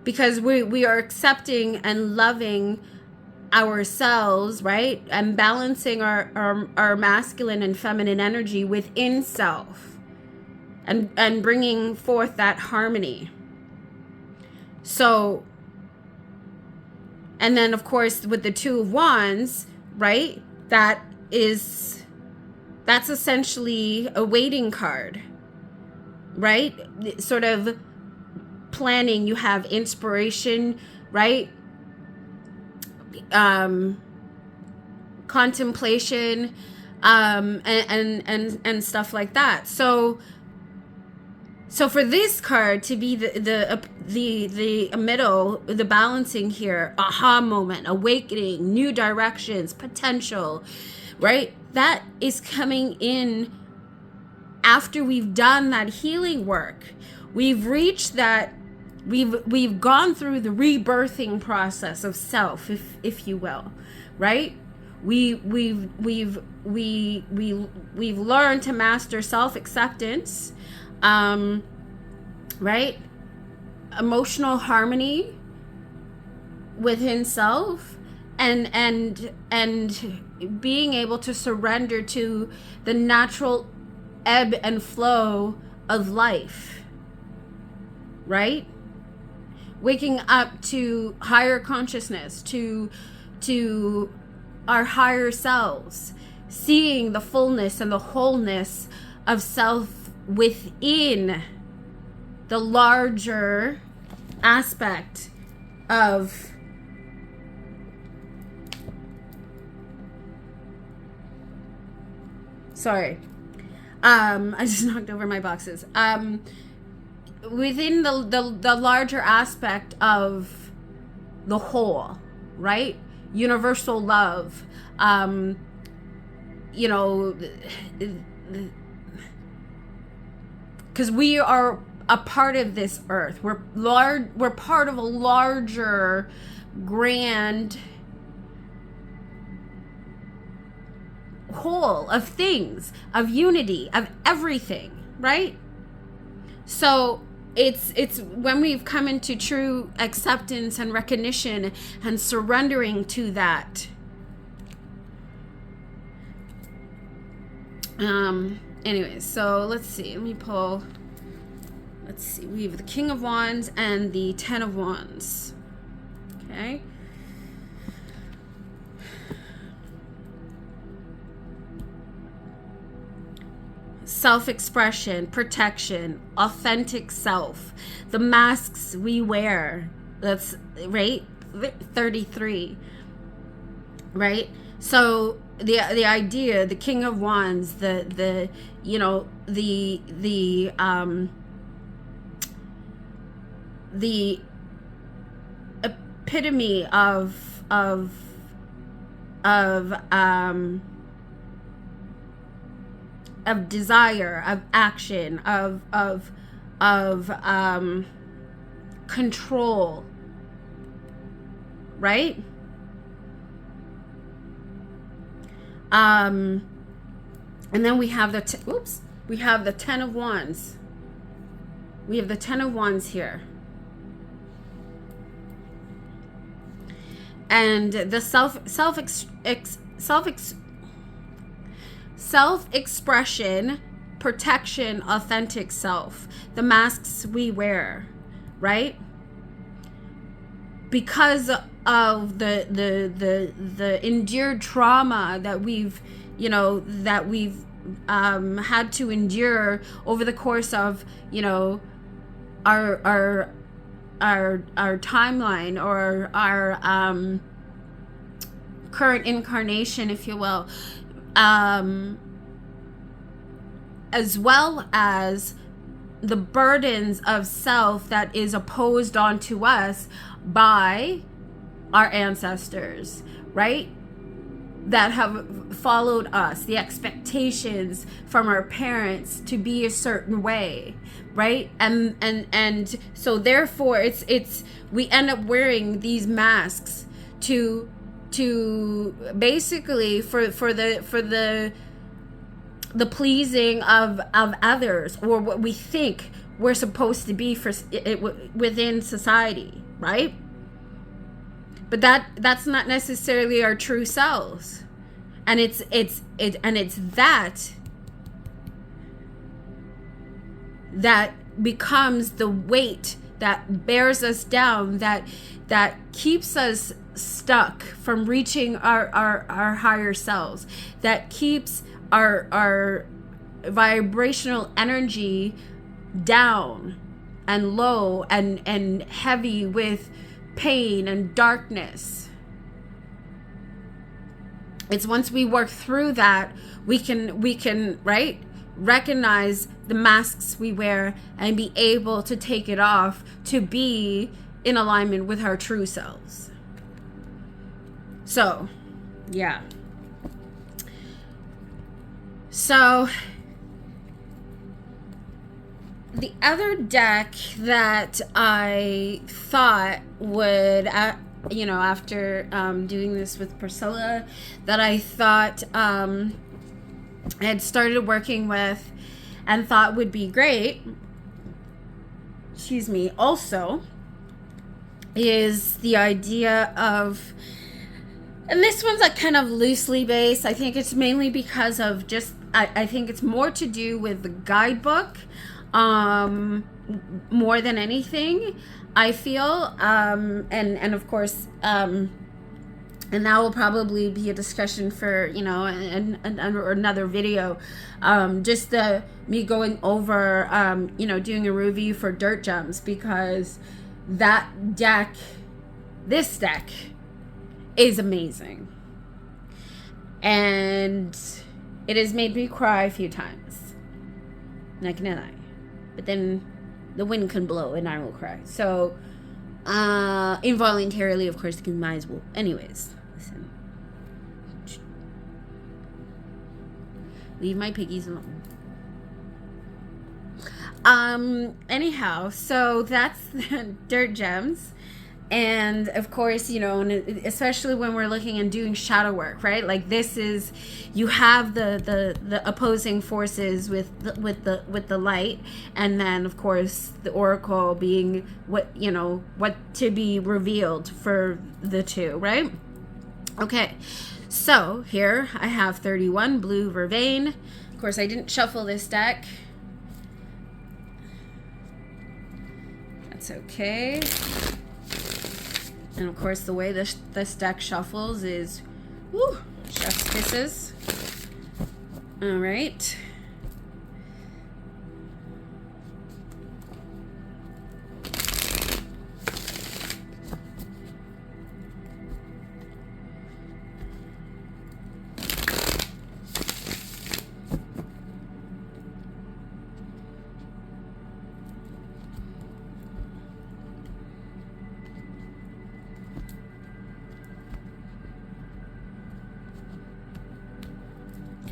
Because we are accepting and loving ourselves, right? And balancing our masculine and feminine energy within self. And bringing forth that harmony. So, and then of course with the Two of Wands, right? That's essentially a waiting card, right? Sort of planning. You have inspiration, right? Contemplation, and stuff like that. So for this card to be the middle, the balancing here, aha moment, awakening, new directions, potential, right? That is coming in after we've done that healing work. We've reached that. We've gone through the rebirthing process of self, if you will, right? We've learned to master self-acceptance, right? Emotional harmony within self, and being able to surrender to the natural ebb and flow of life, right? Waking up to higher consciousness, to our higher selves, seeing the fullness and the wholeness of self within the larger aspect of sorry, I just knocked over my boxes. Within the larger aspect of the whole, right? Universal love, you know, because we are a part of this earth. We're part of a larger, grand whole of things, of unity, of everything, right? So it's when we've come into true acceptance and recognition and surrendering to that. Anyways, so let's see. Let me pull. Let's see. We have the King of Wands and the Ten of Wands. Okay. Self-expression, protection, authentic self, the masks we wear. That's right. 33. Right. So the idea, the King of Wands, the you know, the epitome of desire, of action, of control, right? And then we have we have the Ten of Wands. We have the Ten of Wands here. And the self-expression, protection, authentic self, the masks we wear, right? Because of the endured trauma that we've had to endure over the course of, you know, our timeline, or our current incarnation, if you will, as well as the burdens of self that is opposed onto us by our ancestors, right? That have followed us, the expectations from our parents to be a certain way, right? And so therefore it's we end up wearing these masks to basically for the pleasing of others, or what we think we're supposed to be within society, right? But that's not necessarily our true selves. And it's that becomes the weight that bears us down, that keeps us stuck from reaching our higher selves, that keeps our vibrational energy down and low and heavy with pain and darkness. It's once we work through that, we can right, recognize the masks we wear and be able to take it off to be in alignment with our true selves. So, yeah. So, the other deck that I thought would, after doing this with Priscilla, that I thought I had started working with and thought would be great, also, is the idea of, and this one's like kind of loosely based. I think it's mainly because of just, I think it's more to do with the guidebook, more than anything, I feel, and of course, and that will probably be a discussion for, you know, another video. Just me going over, you know, doing a review for Dirt Gems, because that deck, this deck, is amazing. And it has made me cry a few times. Not gonna lie. But then the wind can blow and I will cry. So, involuntarily, of course, you might as well. Anyways, listen. Leave my piggies alone. Anyhow, so that's Dirt Gems. And of course, you know, especially when we're looking and doing shadow work, right? Like, this is, you have the opposing forces with the light, and then of course the oracle being what, you know, what to be revealed for the two, right? Okay, so here I have 31 blue vervain. Of course, I didn't shuffle this deck. That's okay. And of course, the way this deck shuffles is, woo, chef's kisses. All right.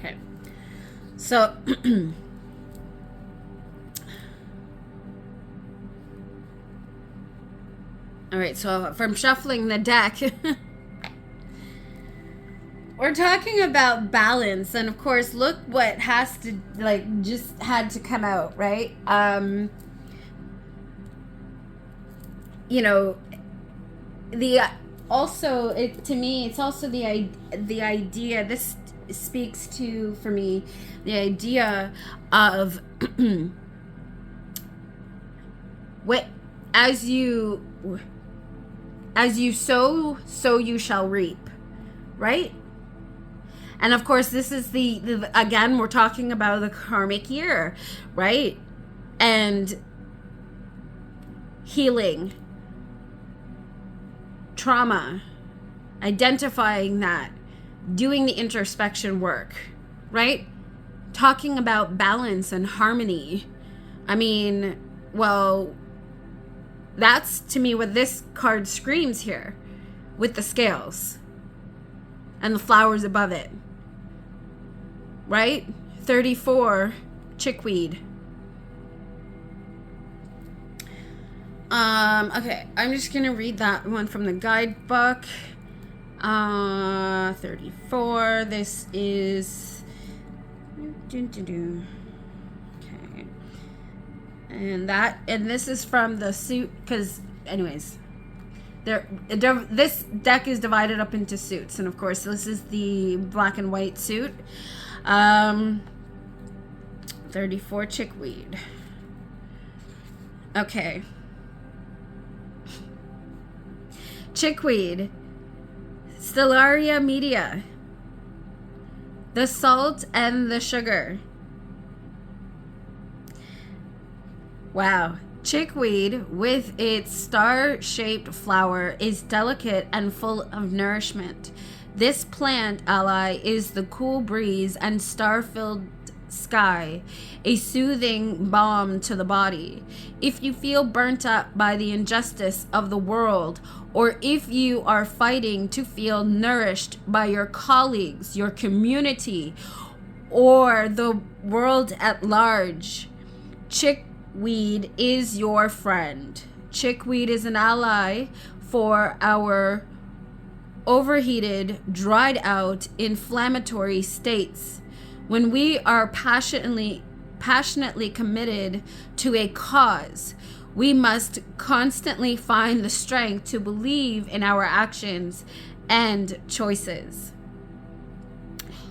Okay, so all right, so from shuffling the deck, we're talking about balance, and of course, look what has to, like, just had to come out, right? You know, also, to me, it's also the idea, this speaks to, for me, the idea of what, as you sow, so you shall reap, right? And of course, this is the again, we're talking about the karmic year, right? And healing, trauma, identifying that, doing the introspection work, right? Talking about balance and harmony. I mean, well, that's to me what this card screams here, with the scales and the flowers above it, right? 34 chickweed. Okay, I'm just gonna read that one from the guidebook. 34. This is okay, and this is from the suit, because anyways, this deck is divided up into suits, and of course this is the black and white suit. 34 chickweed. Okay, chickweed, Stellaria media, the salt and the sugar. Wow. Chickweed, with its star-shaped flower, is delicate and full of nourishment. This plant ally is the cool breeze and star-filled sky, a soothing balm to the body. If you feel burnt up by the injustice of the world, or if you are fighting to feel nourished by your colleagues, your community, or the world at large, chickweed is your friend. Chickweed is an ally for our overheated, dried out, inflammatory states. When we are passionately committed to a cause, we must constantly find the strength to believe in our actions and choices.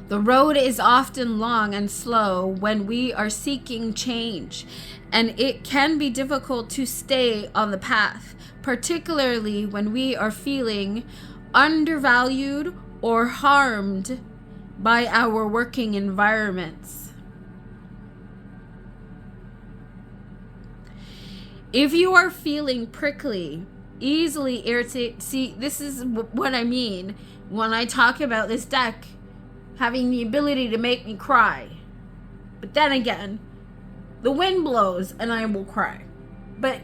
The road is often long and slow when we are seeking change, and it can be difficult to stay on the path, particularly when we are feeling undervalued, or harmed by our working environments. If you are feeling prickly, easily irritated, see, this is what I mean when I talk about this deck having the ability to make me cry. But then again, the wind blows and I will cry. But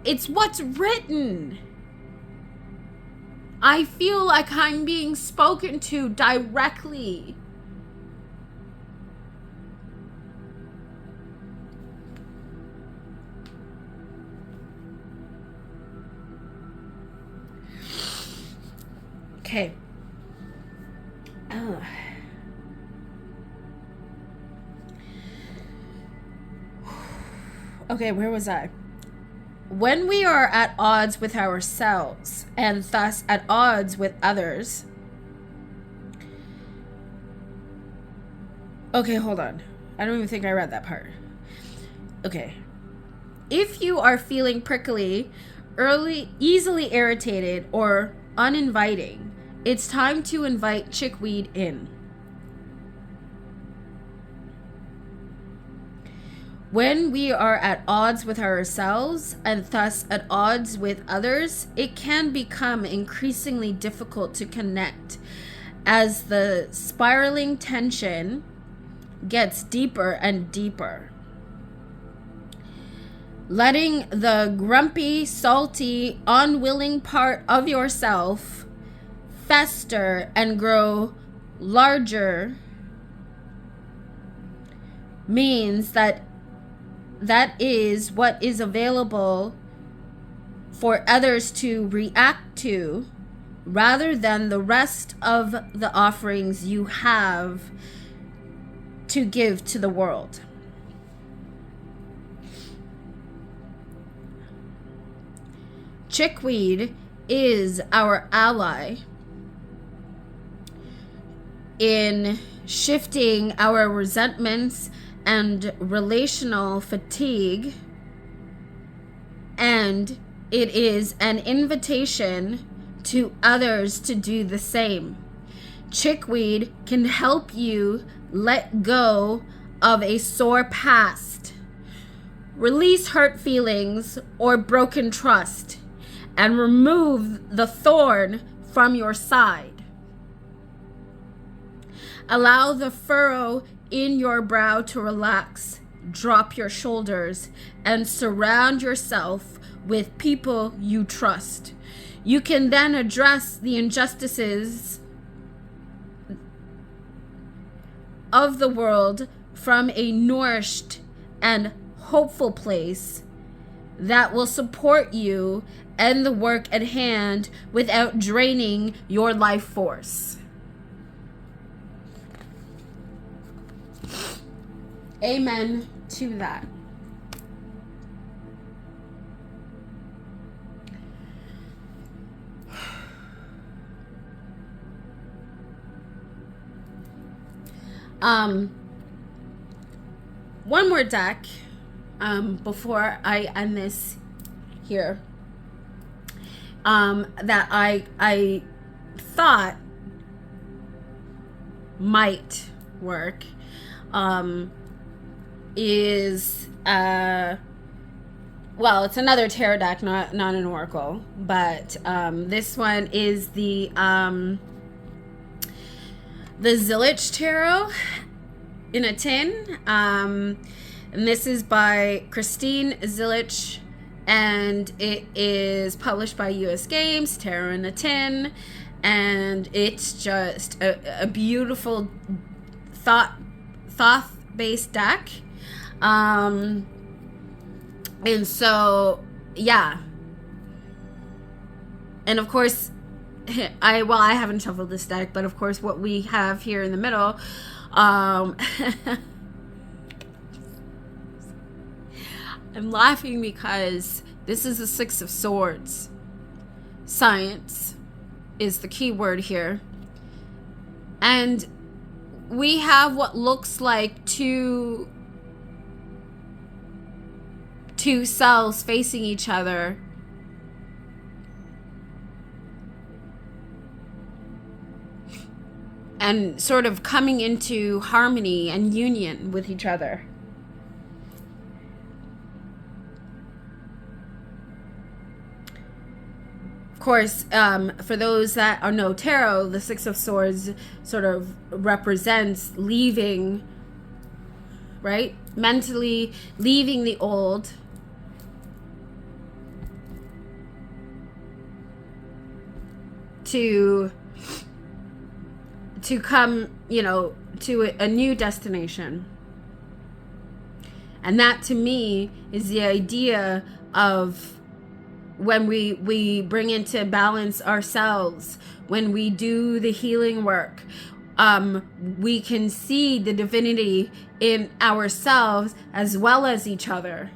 it's what's written. I feel like I'm being spoken to directly. Okay. Okay, where was I? When we are at odds with ourselves and thus at odds with others. Okay, hold on. I don't even think I read that part. Okay. If you are feeling prickly, easily irritated, or uninviting, it's time to invite chickweed in. When we are at odds with ourselves and thus at odds with others, it can become increasingly difficult to connect as the spiraling tension gets deeper and deeper. Letting the grumpy, salty, unwilling part of yourself fester and grow larger means that is what is available for others to react to, rather than the rest of the offerings you have to give to the world. Chickweed is our ally in shifting our resentments and relational fatigue, and it is an invitation to others to do the same. Chickweed can help you let go of a sore past, release hurt feelings or broken trust, and remove the thorn from your side. Allow the furrow in your brow to relax, drop your shoulders, and surround yourself with people you trust. You can then address the injustices of the world from a nourished and hopeful place that will support you and the work at hand without draining your life force. Amen to that. One more deck before I end this here, that I thought might work, is well, it's another tarot deck, not an oracle, but this one is the Zillich Tarot in a tin, and this is by Christine Zillich, and it is published by US Games, Tarot in a Tin, and it's just a beautiful thought-based deck. And so, yeah. And of course, I haven't shuffled this deck, but of course what we have here in the middle, I'm laughing because this is the Six of Swords. Science is the key word here. And we have what looks like two cells facing each other and sort of coming into harmony and union with each other. Of course, for those that know tarot, the Six of Swords sort of represents leaving, right? Mentally leaving the old to come, you know, to a new destination. And that to me is the idea of when we bring into balance ourselves, when we do the healing work, we can see the divinity in ourselves as well as each other.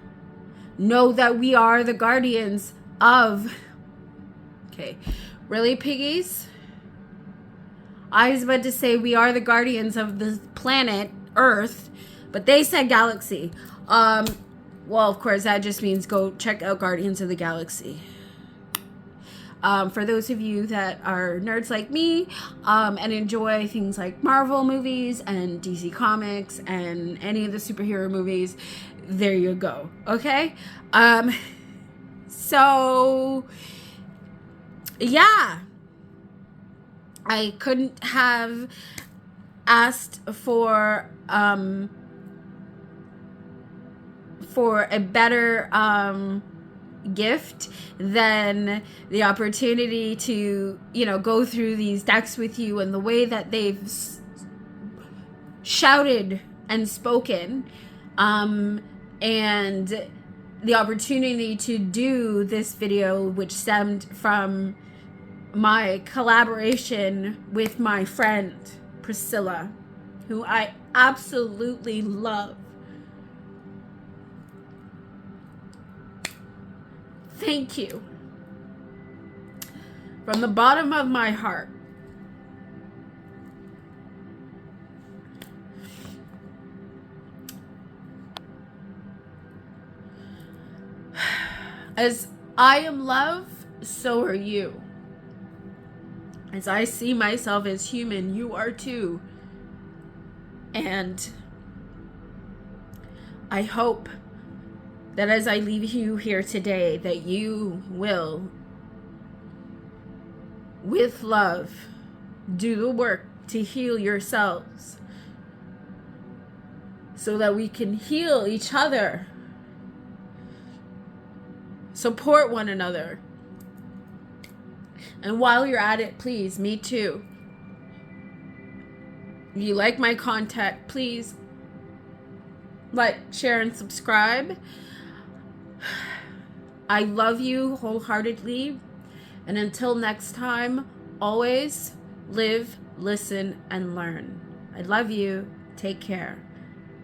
Know that we are the guardians of... Okay, really, piggies? I was about to say we are the guardians of the planet Earth, but they said galaxy. Well, of course, that just means go check out Guardians of the Galaxy. For those of you that are nerds like me, and enjoy things like Marvel movies and DC Comics and any of the superhero movies, there you go. Okay? So, yeah. I couldn't have asked for a better gift than the opportunity to, you know, go through these decks with you, and the way that they've shouted and spoken, and the opportunity to do this video, which stemmed from my collaboration with my friend Priscilla, who I absolutely love. Thank you from the bottom of my heart. As I am love, so are you. As I see myself as human, you are too. And I hope that as I leave you here today, that you will, with love, do the work to heal yourselves, so that we can heal each other, support one another. And while you're at it, please, me too. If you like my content, please like, share, and subscribe. I love you wholeheartedly. And until next time, always live, listen, and learn. I love you. Take care.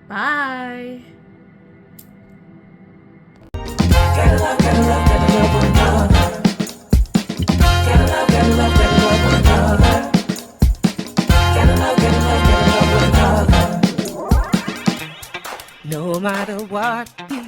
Bye. Gotta love, gotta love, gotta love one another. Gotta love, gotta love, gotta love one another. Gotta love, gotta love, gotta love one another. No matter what you